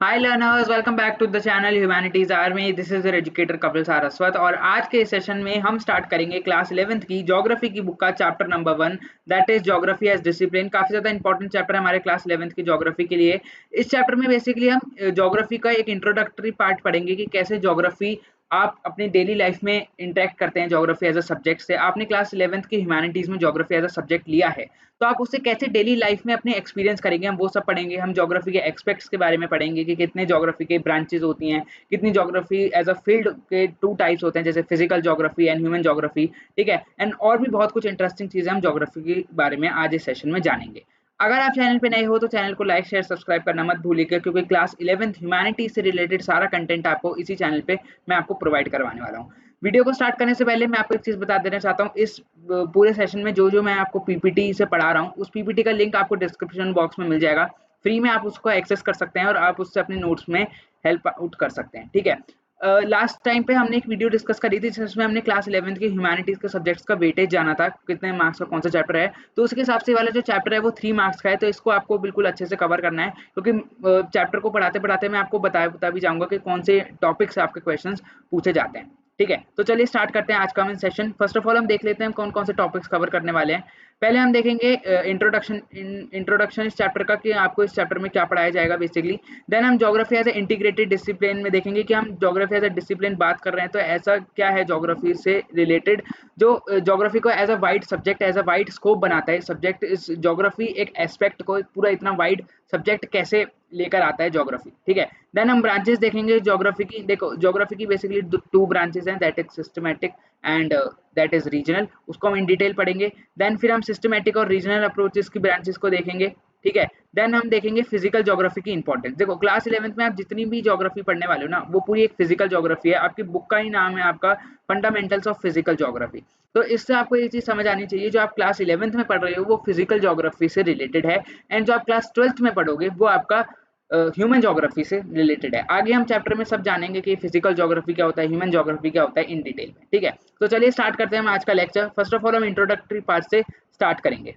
Hi learners, welcome back to the channel humanities army. This is your educator Kapil Saraswat और आज के session में हम स्टार्ट करेंगे क्लास 11th की ज्योग्राफी की बुक का chapter number 1, that is geography as discipline. काफी ज्यादा इंपॉर्टेंट चैप्टर है हमारे क्लास 11th की ज्योग्राफी के लिए। इस चैप्टर में बेसिकली हम ज्योग्राफी का एक इंट्रोडक्टरी पार्ट पढ़ेंगे कि कैसे ज्योग्राफी आप अपनी डेली लाइफ में इंटरेक्ट करते हैं ज्योग्राफी एज अ सब्जेक्ट से। आपने क्लास 11th की ह्यूमैनिटीज में ज्योग्राफी एज अ सब्जेक्ट लिया है, तो आप उससे कैसे डेली लाइफ में अपने एक्सपीरियंस करेंगे, हम वो सब पढ़ेंगे। हम ज्योग्राफी के एक्सपेक्ट्स के बारे में पढ़ेंगे कि कितने ज्योग्राफी के ब्रांचेस होती हैं, कितनी ज्योग्राफी एज अ फील्ड के टू टाइप्स होते हैं, जैसे physical geography and human geography. ठीक है, एंड और भी बहुत कुछ इंटरेस्टिंग चीजें हम ज्योग्राफी के बारे में आज इस सेशन में जानेंगे। अगर आप चैनल पे नए हो तो चैनल को लाइक शेयर सब्सक्राइब करना मत भूलिएगा, क्योंकि क्लास 11th ह्यूमैनिटी से रिलेटेड सारा कंटेंट आपको इसी चैनल पे मैं आपको प्रोवाइड करवाने वाला हूँ। वीडियो को स्टार्ट करने से पहले मैं आपको एक चीज बता देना चाहता हूँ। इस पूरे सेशन में जो जो मैं आपको पीपीटी से पढ़ा रहा हूँ, उस पीपीटी का लिंक आपको डिस्क्रिप्शन बॉक्स में मिल जाएगा। फ्री में आप उसको एक्सेस कर सकते हैं और आप उससे अपने नोट्स में हेल्प आउट कर सकते हैं। ठीक है, लास्ट टाइम पे हमने एक वीडियो डिस्कस करी थी जिसमें हमने क्लास 11th के ह्यूमैनिटीज के सब्जेक्ट्स का वेटेज जाना था, कितने मार्क्स का कौन सा चैप्टर है। तो उसके हिसाब से वाला जो चैप्टर है वो 3 मार्क्स का है, तो इसको आपको बिल्कुल अच्छे से कवर करना है, क्योंकि चैप्टर को पढ़ाते पढ़ाते मैं आपको बता भी जाऊंगा कि कौन से टॉपिक से आपके क्वेश्चंस पूछे जाते हैं। ठीक है, तो चलिए स्टार्ट करते हैं आज का हम सेशन। फर्स्ट ऑफ ऑल हम देख लेते हैं कौन कौन से टॉपिक्स कवर करने वाले हैं। पहले हम देखेंगे इंट्रोडक्शन इस चैप्टर का, कि आपको इस चैप्टर में क्या पढ़ाया जाएगा बेसिकली। देन हम geography as a integrated discipline में देखेंगे कि हम ज्योग्राफी एज ए डिसिप्लिन बात कर रहे हैं तो ऐसा क्या है ज्योग्राफी से रिलेटेड जो ज्योग्राफी को as a wide subject, as a wide scope बनाता है सब्जेक्ट। इस ज्योग्राफी एक एस्पेक्ट को पूरा इतना वाइड सब्जेक्ट कैसे लेकर आता है ज्योग्राफी। ठीक है, देन हम ब्रांचेस देखेंगे ज्योग्राफी की। देखो, ज्योग्राफी की बेसिकली टू ब्रांचेस हैं, that is systematic and that is regional. उसको हम इन डिटेल पढ़ेंगे। देन फिर हम सिस्टमैटिक और रीजनल अप्रोचेस की ब्रांचेस को देखेंगे। ठीक है, देन हम देखेंगे फिजिकल ज्योग्राफी की इंपॉर्टेंस। देखो, क्लास 11th में आप जितनी भी ज्योग्राफी पढ़ने वाले हो ना, वो पूरी एक फिजिकल ज्योग्राफी है। आपकी बुक का ही नाम है आपका फंडामेंटल्स ऑफ फिजिकल ज्योग्राफी। तो इससे आपको ये चीज समझ आनी चाहिए, जो आप क्लास 11th में पढ़ रहे हो वो फिजिकल ज्योग्राफी से रिलेटेड है, एंड जो आप क्लास 12th में पढ़ोगे वो आपका ह्यूमन ज्योग्राफी से रिलेटेड है। आगे हम चैप्टर में सब जानेंगे कि फिजिकल ज्योग्राफी क्या होता है, ह्यूमन ज्योग्राफी क्या होता है इन डिटेल में। ठीक है, तो चलिए स्टार्ट करते हैं हम आज का लेक्चर। फर्स्ट ऑफ ऑल हम इंट्रोडक्टरी पार्ट से स्टार्ट करेंगे।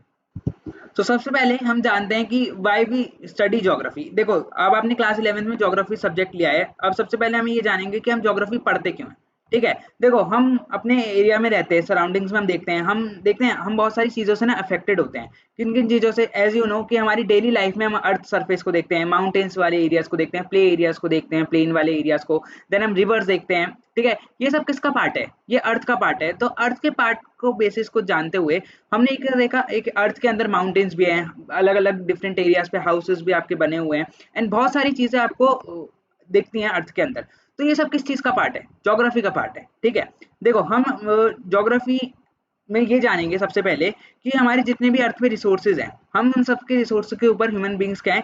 तो सबसे पहले हम जानते हैं कि व्हाई वी स्टडी ज्योग्राफी। देखो, अब आपने क्लास 11th में ज्योग्राफी सब्जेक्ट लिया है, अब सबसे पहले हम ये जानेंगे कि हम ज्योग्राफी पढ़ते क्यों हैं। ठीक है, देखो, हम अपने एरिया में रहते हैं, सराउंडिंग्स में हम देखते हैं हम बहुत सारी चीज़ों से ना अफेक्टेड होते हैं। किन किन चीज़ों से, एज यू नो कि हमारी डेली लाइफ में हम अर्थ सरफेस को देखते हैं, माउंटेन्स वाले एरियाज को देखते हैं, प्ले एरियाज को देखते हैं, प्लेन वाले एरियाज को। देन हम रिवर्स देखते हैं। ठीक है, ये सब किसका पार्ट है? ये अर्थ का पार्ट है। तो अर्थ के पार्ट को बेसिस को जानते हुए हमने एक देखा, एक अर्थ के अंदर माउंटेन्स भी हैं, अलग अलग डिफरेंट एरियाज पे हाउसेस भी आपके बने हुए हैं, एंड बहुत सारी चीजें आपको दिखती हैं अर्थ के अंदर। तो ये सब किस चीज का पार्ट है? ज्योग्राफी का पार्ट है। ठीक है, देखो, हम ज्योग्राफी में ये जानेंगे सबसे पहले कि हमारे जितने भी अर्थ में रिसोर्सेज हैं, हम उन सबके रिसोर्स के ऊपर ह्यूमन बींग्स क्या है,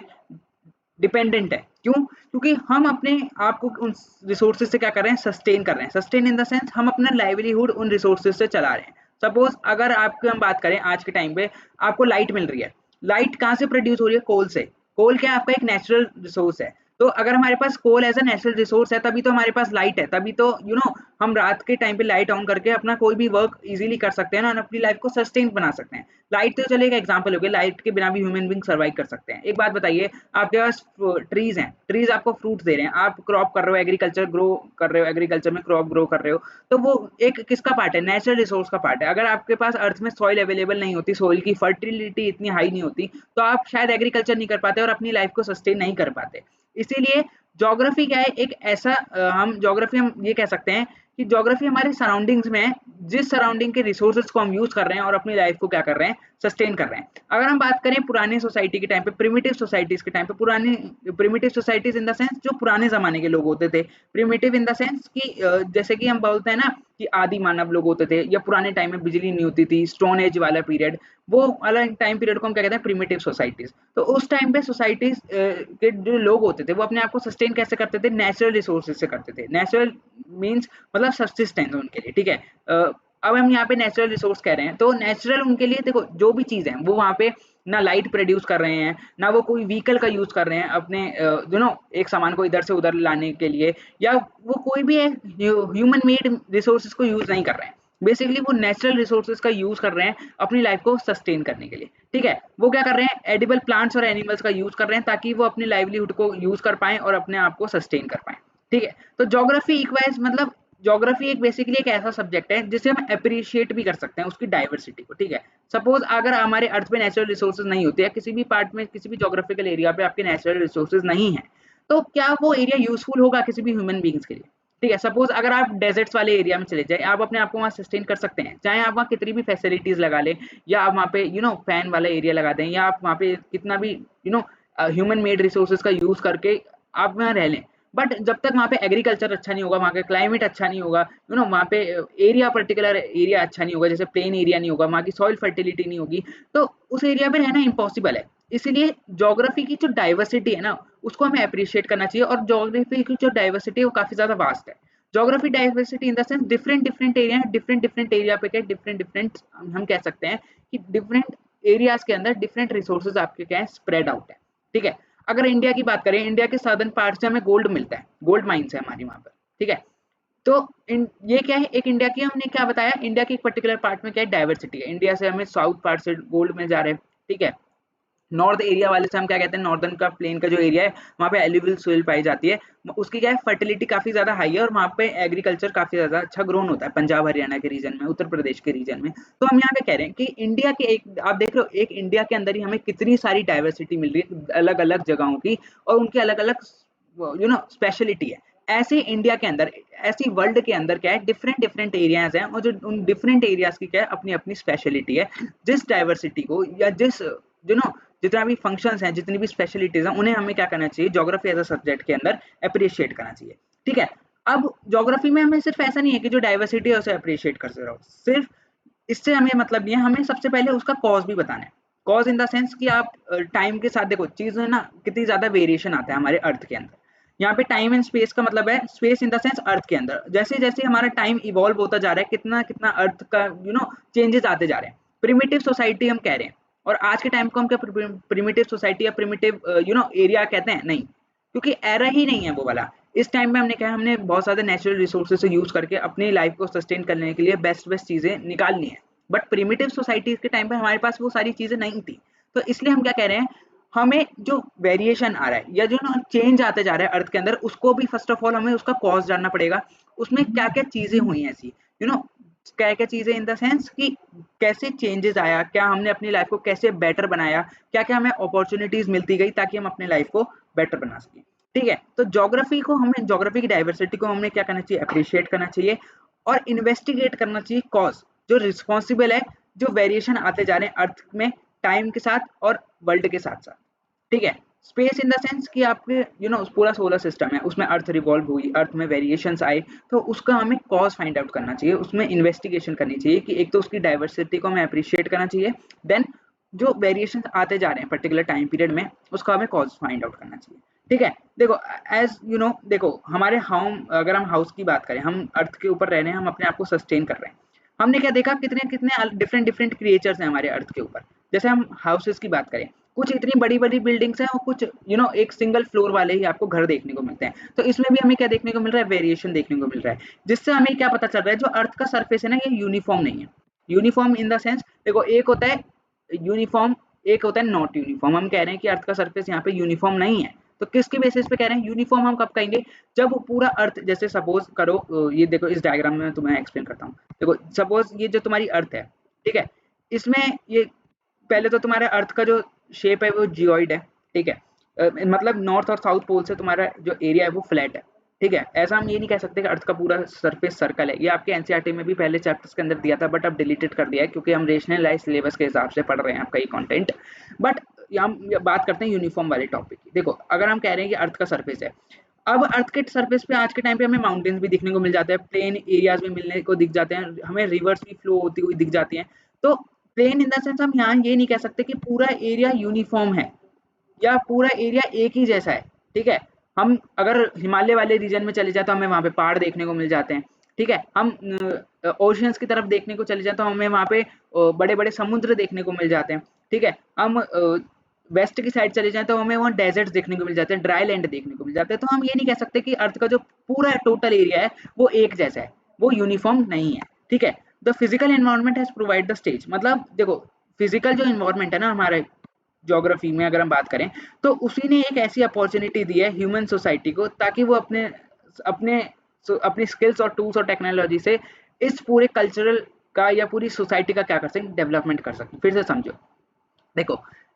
डिपेंडेंट है। क्यों? क्योंकि हम अपने आप को उन रिसोर्सेज से क्या कर रहे हैं, सस्टेन कर रहे हैं। सस्टेन इन द सेंस हम अपना लाइवलीहुड उन रिसोर्सेज से चला रहे हैं। सपोज अगर आपकी हम बात करें आज के टाइम पे, आपको लाइट मिल रही है। लाइट कहाँ से प्रोड्यूस हो रही है? कोल से। कोल क्या है? आपका एक नेचुरल रिसोर्स है। तो अगर हमारे पास coal as a natural resource है, तभी तो हमारे पास लाइट है, तभी तो हम रात के टाइम पे लाइट ऑन करके अपना कोई भी वर्क इजीली कर सकते हैं ना, और अपनी लाइफ को सस्टेन बना सकते हैं। लाइट तो चलिए एक एग्जांपल हो गया, लाइट के बिना भी ह्यूमन बींग सर्वाइव कर सकते हैं। एक बात बताइए, आपके पास ट्रीज हैं, ट्रीज आपको फ्रूट दे रहे हैं, आप क्रॉप कर रहे हो, एग्रीकल्चर ग्रो कर रहे हो, एग्रीकल्चर में क्रॉप ग्रो कर रहे हो, तो वो एक किसका पार्ट है? नेचुरल रिसोर्स का पार्ट है। अगर आपके पास अर्थ में सॉइल अवेलेबल नहीं होती, सॉइल की फर्टिलिटी इतनी हाई नहीं होती, तो आप शायद एग्रीकल्चर नहीं कर पाते और अपनी लाइफ को सस्टेन नहीं कर पाते। इसीलिए ज्योग्राफी क्या है, एक ऐसा हम ये कह सकते हैं कि ज्योग्राफी हमारे सराउंडिंग्स में है, जिस सराउंडिंग के रिसोर्सेज को हम यूज कर रहे हैं और अपनी लाइफ को क्या कर रहे हैं, सस्टेन कर रहे हैं। अगर हम बात करें पुराने सोसाइटी के टाइम पे, प्रिमिटिव सोसाइटीज के टाइम पे, पुरानी primitive societies in the sense जो पुराने जमाने के लोग होते थे। प्रिमिटिव इन द सेंस कि जैसे कि हम बोलते हैं ना कि आदि मानव लोग होते थे, या पुराने टाइम में बिजली नहीं होती थी, स्टोन एज वाला पीरियड, वो अलग टाइम पीरियड को हम क्या कहते हैं, प्रिमिटिव सोसाइटीज। तो उस टाइम पे सोसाइटीज के जो लोग होते थे वो अपने आप को सस्टेन कैसे करते थे? नेचुरल रिसोर्सेज से करते थे। नेचुरल मीन्स मतलब सब्सिस्टेंस उनके लिए। ठीक है, अब हम यहाँ पे नेचुरल रिसोर्स कह रहे हैं, तो नेचुरल उनके लिए, देखो, जो भी चीज़ है वो वहाँ पे ना लाइट प्रोड्यूस कर रहे हैं, ना वो कोई व्हीकल का यूज कर रहे हैं अपने एक सामान को इधर से उधर लाने के लिए, या वो कोई भी ह्यूमन मेड रिसोर्सेज को यूज नहीं कर रहे हैं। बेसिकली वो नेचुरल रिसोर्सेज का यूज कर रहे हैं अपनी लाइफ को सस्टेन करने के लिए, ठीक है। वो क्या कर रहे हैं, एडिबल प्लांट्स और एनिमल्स का यूज कर रहे हैं ताकि वो अपनी लाइवलीहुड को यूज कर पाएं और अपने आप को सस्टेन कर पाएं, ठीक है। तो ज्योग्राफी इक्वाइज मतलब ज्योग्राफी एक बेसिकली एक ऐसा सब्जेक्ट है जिसे हम अप्रिशिएट भी कर सकते हैं उसकी डाइवर्सिटी को, ठीक है। सपोज अगर हमारे अर्थ पे नेचुरल रिसोर्सेज नहीं होते या किसी भी पार्ट में किसी भी ज्योग्राफिकल एरिया पे आपके नेचुरल रिसोर्सेज नहीं है, तो क्या वो एरिया यूजफुल होगा किसी भी ह्यूमन बींग्स के लिए, ठीक है। सपोज अगर आप डेजर्ट्स वाले एरिया में चले जाए, आप अपने आप को वहाँ सस्टेन कर सकते हैं, चाहे आप वहाँ कितनी भी फैसिलिटीज लगा लें, या आप वहाँ पे फैन वाला एरिया लगा दें, या आप वहाँ पे कितना भी ह्यूमन मेड रिसोर्सेज का यूज करके आप वहाँ रह लें, बट जब तक वहाँ पे एग्रीकल्चर अच्छा नहीं होगा, वहाँ का क्लाइमेट अच्छा नहीं होगा, वहाँ पे एरिया पर्टिकुलर एरिया अच्छा नहीं होगा, जैसे प्लेन एरिया नहीं होगा, वहाँ की सॉइल फर्टिलिटी नहीं होगी, तो उस एरिया में रहना इम्पॉसिबल है। इसीलिए ज्योग्राफी की जो डाइवर्सिटी है ना, उसको हमें अप्रिशिएट करना चाहिए, और ज्योग्राफी की जो डाइवर्सिटी है वो काफी ज्यादा वास्ट है। Geography diversity in the sense different different area है, डिफरेंट डिफरेंट एरिया पे क्या डिफरेंट डिफरेंट, हम कह सकते हैं कि डिफरेंट एरियाज के अंदर डिफरेंट रिसोर्सेज आपके क्या है, स्प्रेड आउट है, ठीक है। अगर इंडिया की बात करें, इंडिया के सदर्न पार्ट से हमें गोल्ड मिलता है, गोल्ड माइंस है हमारी वहां पर, ठीक है। तो ये क्या है, एक इंडिया की हमने क्या बताया, इंडिया के एक पर्टिकुलर पार्ट में क्या है, डाइवर्सिटी है, इंडिया से हमें साउथ पार्ट से गोल्ड में जा रहे हैं, ठीक है। नॉर्थ एरिया वाले से हम क्या कहते हैं, नॉर्दर्न का प्लेन का जो एरिया है वहाँ पे एल्यूवियल सोइल पाई जाती है, उसकी क्या है फर्टिलिटी काफी ज्यादा हाई है, और वहाँ पे एग्रीकल्चर काफी ज्यादा अच्छा ग्रोन होता है, पंजाब हरियाणा के रीजन में, उत्तर प्रदेश के रीजन में। तो हम यहाँ पे कह रहे हैं कि इंडिया के एक, आप देख रहे हो एक इंडिया के अंदर ही हमें कितनी सारी डाइवर्सिटी मिल रही है अलग अलग जगहों की, और उनकी अलग अलग स्पेशलिटी है। ऐसे इंडिया के अंदर, ऐसी वर्ल्ड के अंदर क्या है, डिफरेंट डिफरेंट एरियाज हैं, और जो उन डिफरेंट एरियाज की क्या है अपनी अपनी स्पेशलिटी है, जिस डाइवर्सिटी को या जिस जितना भी फंक्शंस हैं, जितनी भी स्पेशलिटीज हैं, उन्हें हमें क्या करना चाहिए, ज्योग्राफी एज अ सब्जेक्ट के अंदर अप्रिशिएट करना चाहिए, ठीक है। अब ज्योग्राफी में हमें सिर्फ ऐसा नहीं है कि जो डाइवर्सिटी है उसे अप्रिशिएट करते रहो, सिर्फ इससे हमें मतलब नहीं है, हमें सबसे पहले उसका कॉज भी बताना है। कॉज इन द सेंस कि आप टाइम के साथ देखो चीज है ना, कितनी ज्यादा वेरिएशन आता है हमारे अर्थ के अंदर। यहाँ पे टाइम एंड स्पेस का मतलब है, स्पेस इन द सेंस अर्थ के अंदर, जैसे जैसे हमारा टाइम इवॉल्व होता जा रहा है, कितना कितना अर्थ का चेंजेस आते जा रहे हैं। प्रिमिटिव सोसाइटी हम कह रहे हैं, और आज के टाइम को हम क्या प्रिमिटिव सोसाइटी या प्रिमिटिव एरिया कहते हैं, नहीं, क्योंकि एरा ही नहीं है वो वाला। इस टाइम में हमने क्या, हमने बहुत ज्यादा नेचुरल रिसोर्सेज से यूज करके अपनी लाइफ को सस्टेन करने के लिए बेस्ट बेस्ट चीजें निकाल ली हैं, बट प्रिमिटिव सोसाइटीज के टाइम पे हमारे पास वो सारी चीजें नहीं थी। तो इसलिए हम क्या कह रहे हैं, हमें जो वेरिएशन आ रहा है या जो चेंज आते जा रहा है अर्थ के अंदर, उसको भी फर्स्ट ऑफ ऑल हमें उसका कॉज जानना पड़ेगा, उसमें क्या क्या चीजें हुई हैं ऐसी, क्या क्या चीजें इन द सेंस कि कैसे चेंजेस आया, क्या हमने अपनी लाइफ को कैसे बेटर बनाया, क्या क्या हमें अपॉर्चुनिटीज मिलती गई ताकि हम अपने लाइफ को बेटर बना सकें, ठीक है। तो ज्योग्राफी को हमें, ज्योग्राफी की डाइवर्सिटी को हमने क्या करना चाहिए, अप्रिशिएट करना चाहिए, और इन्वेस्टिगेट करना चाहिए कॉज, जो रिस्पॉन्सिबल है, जो वेरिएशन आते जा रहे हैं अर्थ में टाइम के साथ और वर्ल्ड के साथ साथ, ठीक है। स्पेस इन द सेंस कि आपके पूरा सोलर सिस्टम है, उसमें अर्थ रिवॉल्व हुई, अर्थ में वेरिएशंस आए, तो उसका हमें कॉज फाइंड आउट करना चाहिए, उसमें इन्वेस्टिगेशन करनी चाहिए कि एक तो उसकी डाइवर्सिटी को हमें अप्रिशिएट करना चाहिए, देन जो वेरिएशन आते जा रहे हैं पर्टिकुलर टाइम पीरियड में, उसका हमें कॉज फाइंड आउट करना चाहिए, ठीक है। देखो एज देखो हमारे हम अगर हम हाउस की बात करें, हम अर्थ के ऊपर रह रहे हैं, हम अपने आप को सस्टेन कर रहे हैं, हमने क्या देखा, कितने कितने डिफरेंट डिफरेंट क्रिएचर्स हैं हमारे अर्थ के ऊपर। जैसे हम हाउसेस की बात करें, कुछ इतनी बड़ी बड़ी बिल्डिंग्स हैं और कुछ एक सिंगल फ्लोर वाले ही आपको घर देखने को मिलते हैं। तो इसमें भी हमें क्या देखने को मिल रहा है, वेरिएशन देखने को मिल रहा है, जिससे हमें क्या पता चल रहा है, जो अर्थ का सरफेस है ना, ये यूनिफॉर्म नहीं है। यूनिफॉर्म इन द सेंस, देखो एक होता है यूनिफॉर्म, एक होता है नॉट यूनिफॉर्म। हम कह रहे हैं कि अर्थ का सरफेस यहाँ पे यूनिफॉर्म नहीं है, तो किसके बेसिस पे कह रहे हैं यूनिफॉर्म, हम कब कहेंगे, जब वो पूरा अर्थ, जैसे सपोज करो ये देखो, इस डायग्राम में मैं तुम्हें एक्सप्लेन करता हूँ। देखो सपोज ये जो तुम्हारी अर्थ है, ठीक है, इसमें ये पहले तो तुम्हारे अर्थ का जो शेप है वो जियोइड है, ठीक है। मतलब नॉर्थ और साउथ पोल से तुम्हारा जो एरिया है वो फ्लैट है, ठीक है। ऐसा हम ये नहीं कह सकते कि अर्थ का पूरा सरफेस सर्कल है, ये आपके एनसीईआरटी में भी पहले चैप्टर्स के अंदर दिया था, बट अब डिलीटेड कर दिया है क्योंकि हम रेशनलाइज सिलेबस के हिसाब से पढ़ रहे हैं आपका ये कंटेंट। बट हम बात करते हैं यूनिफॉर्म वाले टॉपिक की। देखो अगर हम कह रहे हैं कि अर्थ का सरफेस है, अब अर्थ के सरफेस पे आज के टाइम पे हमें माउंटेन्स भी दिखने को मिल जाते हैं, प्लेन एरियाज भी मिलने को दिख जाते हैं, हमें रिवर्स भी फ्लो होती हुई दिख जाती हैं। तो प्लेन इन द सेंस हम यहाँ ये नहीं कह सकते कि पूरा एरिया यूनिफॉर्म है या पूरा एरिया एक ही जैसा है, ठीक है। हम अगर हिमालय वाले रीजन में चले जाए तो हमें वहाँ पे पहाड़ देखने को मिल जाते हैं, ठीक है। हम ओशियंस की तरफ देखने को चले जाए तो हमें वहाँ पे बड़े बड़े समुद्र देखने को मिल जाते हैं, ठीक है। हम वेस्ट की साइड चले जाएं तो हमें वहाँ डेजर्ट्स देखने को मिल जाते हैं, ड्राई लैंड देखने को मिल जाते हैं। तो हम ये नहीं कह सकते कि अर्थ का जो पूरा टोटल एरिया है वो एक जैसा है, वो यूनिफॉर्म नहीं है, ठीक है। The physical environment has provide the stage, मतलब देखो फिजिकल जो एनवायरनमेंट है ना हमारे ज्योग्राफी में अगर हम बात करें तो उसी ने एक ऐसी अपॉर्चुनिटी दी है ह्यूमन सोसाइटी को ताकि वो अपने अपने अपनी स्किल्स और टूल्स और टेक्नोलॉजी से इस पूरे कल्चरल का या पूरी सोसाइटी का क्या कर सकें, डेवलपमेंट कर सकें। फिर से समझो, देखो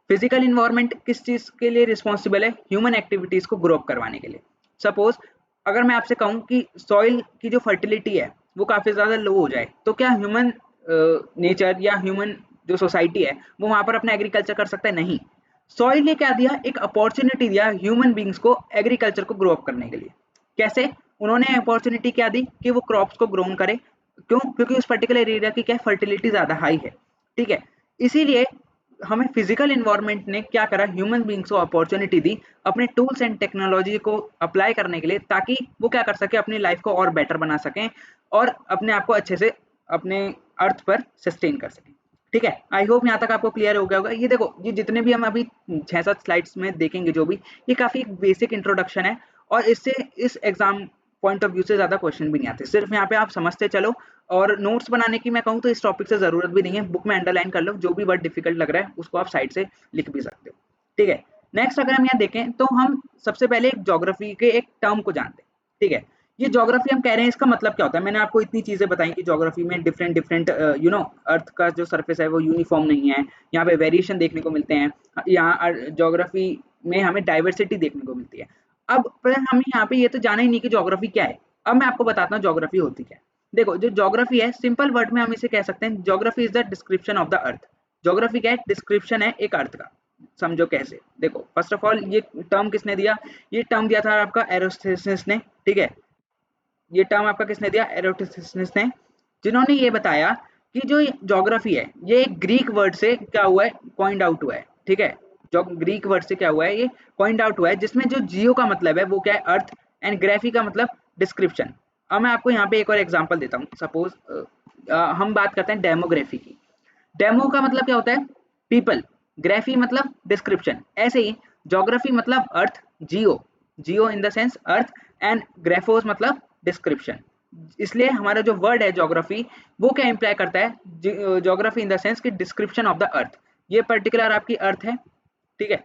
फिजिकल इन्वायरमेंट किस चीज के लिए रिस्पॉन्सिबल है, ह्यूमन एक्टिविटीज को ग्रो अप करवाने के लिए। सपोज अगर मैं आपसे कहूँ कि सॉइल की जो फर्टिलिटी है वो काफी ज्यादा लो हो जाए तो क्या ह्यूमन नेचर या ह्यूमन जो सोसाइटी है वो वहां पर अपना एग्रीकल्चर कर सकता है? नहीं। सॉइल ने क्या दिया, एक अपॉर्चुनिटी दिया ह्यूमन बींग्स को एग्रीकल्चर को ग्रो अप करने के लिए। कैसे? उन्होंने अपॉर्चुनिटी क्या दी कि वो क्रॉप्स को ग्रोन करे। क्यों? क्योंकि उस पर्टिकुलर एरिया की क्या फर्टिलिटी ज्यादा हाई है। ठीक है, इसीलिए हमें फिजिकल इन्वायरमेंट ने क्या करा, ह्यूमन बींग्स को अपॉर्चुनिटी दी अपने टूल्स एंड टेक्नोलॉजी को अप्लाई करने के लिए ताकि वो क्या कर सके, अपनी लाइफ को और बेटर बना सकें और अपने आप को अच्छे से अपने अर्थ पर सस्टेन कर सकें। ठीक है, आई होप यहाँ तक आपको क्लियर हो गया होगा। ये देखो, ये जितने भी हम अभी 6-7 स्लाइड्स में देखेंगे जो भी, ये काफी बेसिक इंट्रोडक्शन है और इससे इस एग्जाम पॉइंट ऑफ व्यू से ज्यादा क्वेश्चन भी नहीं आते। सिर्फ यहाँ पे आप समझते चलो और नोट्स बनाने की मैं कहूँ तो इस टॉपिक से जरूरत भी नहीं है, बुक में अंडरलाइन कर लो, जो भी वर्ड डिफिकल्ट लग रहा है उसको आप साइड से लिख भी सकते हो। ठीक है, नेक्स्ट अगर हम यहाँ देखें तो हम सबसे पहले एक ज्योग्राफी के एक टर्म को जानते हैं। ठीक है, ये ज्योग्राफी हम कह रहे हैं, इसका मतलब क्या होता है? मैंने आपको इतनी चीजें बताई कि ज्योग्राफी में डिफरेंट डिफरेंट अर्थ का जो सरफेस है वो यूनिफॉर्म नहीं है, यहाँ पे वेरिएशन देखने को मिलते हैं, यहाँ ज्योग्राफी में हमें डाइवर्सिटी देखने को मिलती है। अब पर हमें यहाँ पे ये तो जाना ही नहीं कि ज्योग्राफी क्या है। अब मैं आपको बताता हूँ ज्योग्राफी होती क्या है। देखो, जो ज्योग्राफी है सिंपल वर्ड में हम इसे कह सकते हैं, geography is the description of the earth. Geography क्या है? डिस्क्रिप्शन है एक अर्थ का। समझो कैसे, देखो फर्स्ट ऑफ ऑल ये टर्म किसने दिया? ये टर्म दिया था आपका एरोस्थिसिस ने। ठीक है, ये टर्म आपका किसने दिया? एरोस्थिसिस ने, जिन्होंने ये बताया कि जो ज्योग्राफी है ये एक ग्रीक वर्ड से क्या हुआ है, पॉइंट आउट हुआ है। ठीक है, जो ग्रीक वर्ड से क्या हुआ है, ये पॉइंट आउट हुआ है, जिसमें जो जियो का मतलब है वो क्या है, अर्थ, एंड ग्राफी का मतलब डिस्क्रिप्शन। अब मैं आपको यहाँ पे एक और एग्जांपल देता हूँ। सपोज हम बात करते हैं डेमोग्राफी की। डेमो का मतलब क्या होता है? पीपल। ग्राफी मतलब डिस्क्रिप्शन। ऐसे ही ज्योग्राफी मतलब earth, geo, geo in the sense earth, and graphos मतलब डिस्क्रिप्शन। इसलिए हमारा जो वर्ड है ज्योग्राफी वो क्या इंप्लाई करता है? ज्योग्राफी इन द सेंस कि डिस्क्रिप्शन ऑफ द अर्थ। ये पर्टिकुलर आपकी अर्थ है। ठीक है,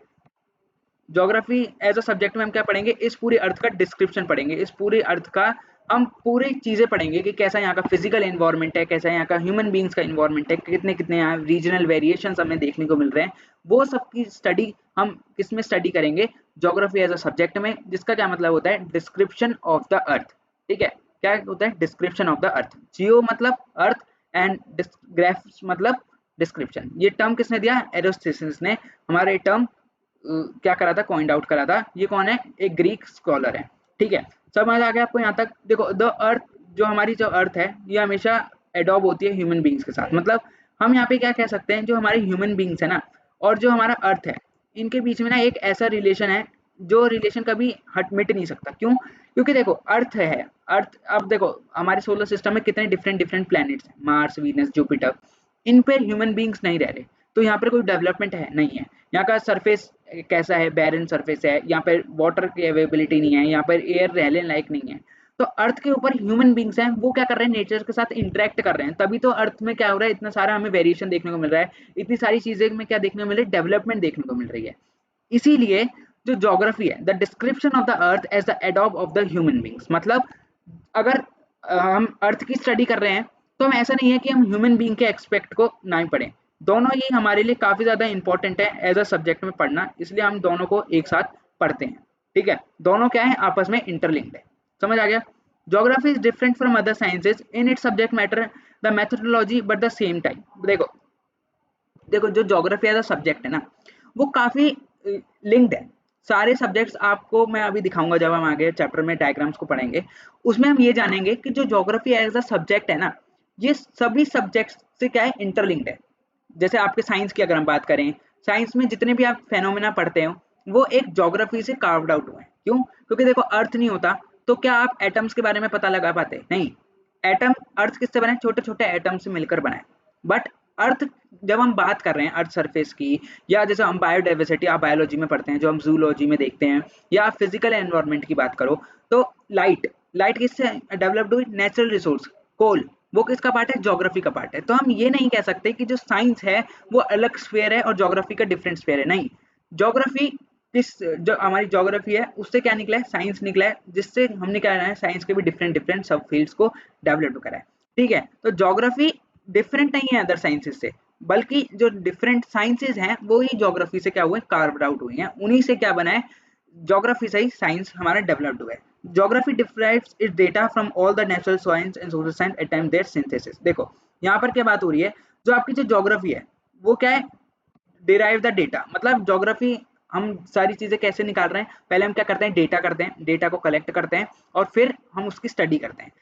ज्योग्राफी एज अ सब्जेक्ट में हम क्या पढ़ेंगे? इस पूरी अर्थ का डिस्क्रिप्शन पढ़ेंगे, इस पूरी अर्थ का हम पूरी चीजें पढ़ेंगे कि कैसा यहाँ का फिजिकल एनवायरनमेंट है, कैसा यहाँ का ह्यूमन बींग्स का एनवायरनमेंट है, कितने कितने यहाँ रीजनल वेरिएशंस हमें देखने को मिल रहे हैं। वो सब की स्टडी हम किसमें स्टडी करेंगे? ज्योग्राफी एज अ सब्जेक्ट में, जिसका क्या मतलब होता है? Description of the earth. ठीक है, क्या होता है? Description of the earth. Geo मतलब अर्थ, एंड ग्राफ मतलब डिस्क्रिप्शन। ये टर्म किसने दिया? एरोस्थिसिस ने हमारे टर्म क्या करा था? पॉइंट आउट करा था। ये कौन है? एक ग्रीक स्कॉलर है। ठीक है, समझ आ गया आपको यहाँ तक? देखो, द अर्थ, जो हमारी जो अर्थ है ये हमेशा एडॉब होती है ह्यूमन बींग्स के साथ। मतलब हम यहाँ पे क्या कह सकते हैं, जो हमारे ह्यूमन बींग्स है ना और जो हमारा अर्थ है, इनके बीच में ना एक ऐसा रिलेशन है जो रिलेशन कभी हट मिट नहीं सकता। क्यों? क्योंकि देखो अर्थ है, अर्थ, अब देखो हमारे सोलर सिस्टम में कितने डिफरेंट डिफरेंट प्लैनेट्स हैं, मार्स, वीनस, जुपिटर। इन पर ह्यूमन बींग्स नहीं रह रहे, तो यहाँ पर कोई डेवलपमेंट है नहीं है। यहाँ का सरफेस कैसा है? बैरन सरफेस है, यहाँ पर वाटर की अवेलेबिलिटी नहीं है, यहाँ पर एयर रहने लायक नहीं है। तो अर्थ के ऊपर ह्यूमन बींग्स हैं, वो क्या कर रहे हैं? नेचर के साथ इंटरेक्ट कर रहे हैं, तभी तो अर्थ में क्या हो रहा है, इतना सारा हमें वेरिएशन देखने को मिल रहा है, इतनी सारी चीजें में क्या देखने को मिल रही है? डेवलपमेंट देखने को मिल रही है। इसीलिए जो ज्योग्राफी है, the description of the earth as the एडॉब ऑफ द ह्यूमन बींग्स, मतलब अगर हम अर्थ की स्टडी कर रहे हैं तो हम ऐसा नहीं है कि हम ह्यूमन बींग के एक्सपेक्ट को ना ही पढ़ें। दोनों ही हमारे लिए काफी ज्यादा इंपॉर्टेंट है एज अ सब्जेक्ट में पढ़ना, इसलिए हम दोनों को एक साथ पढ़ते हैं। ठीक है, दोनों क्या है? आपस में इंटरलिंक्ड है। समझ आ गया? Geography is different from other sciences in its subject matter, the methodology, but the same time. देखो, देखो जो ज्योग्राफी एज अ सब्जेक्ट है ना वो काफी लिंक्ड है। सारे सब्जेक्ट्स आपको मैं अभी दिखाऊंगा जब हम आगे चैप्टर में डायग्राम्स को पढ़ेंगे, उसमें हम ये जानेंगे कि जो ज्योग्राफी एज अ सब्जेक्ट है ना, ये सभी सब्जेक्ट्स से क्या है? इंटरलिंक्ड है। जैसे आपके साइंस की अगर हम बात करें, साइंस में जितने भी आप फेनोमेना पढ़ते हो वो एक ज्योग्राफी से कार्व्ड आउट हुए हैं। क्यों? क्योंकि देखो अर्थ नहीं होता तो क्या आप एटम्स के बारे में पता लगा पाते? नहीं। एटम, अर्थ किससे बना है? छोटे छोटे एटम से मिलकर बना है। बट अर्थ, जब हम बात कर रहे हैं अर्थ सरफेस की, या जैसे हम बायोडाइवर्सिटी आप बायोलॉजी में पढ़ते हैं, जो हम जूलॉजी में देखते हैं, या आप फिजिकल एनवायरनमेंट की बात करो, तो लाइट, लाइट किससे डेवलप्ड हुई? नेचुरल रिसोर्स, कोल, वो किसका पार्ट है, ज्योग्राफी का पार्ट है। तो हम ये नहीं कह सकते कि जो साइंस है वो अलग स्फीयर है और ज्योग्राफी का डिफरेंट स्फीयर है, नहीं। ज्योग्राफी किस, जो हमारी ज्योग्राफी है उससे क्या निकला है, साइंस निकला है, जिससे हमने क्या है साइंस के भी डिफरेंट डिफरेंट सब फील्ड्स को डेवलप करा है, ठीक है। तो ज्योग्राफी डिफरेंट नहीं है अदर साइंसेज से, बल्कि जो डिफरेंट साइंसेज हैं वो ही ज्योग्राफी से क्या हुए, कार्व्ड आउट हुई हैं, उन्हीं से क्या बना है, ज्योग्राफी से ही साइंस हमारा डेवलप्ड हुआ है। Geography derives its data from all the natural science and social science at time their synthesis. देखो यहाँ पर क्या बात हो रही है, जो आपकी जो ज्योग्राफी है वो क्या है, डिराइव द डेटा, मतलब ज्योग्राफी हम सारी चीजें कैसे निकाल रहे हैं, पहले हम क्या करते हैं, डेटा करते हैं, डेटा को कलेक्ट करते हैं और फिर हम उसकी स्टडी करते हैं।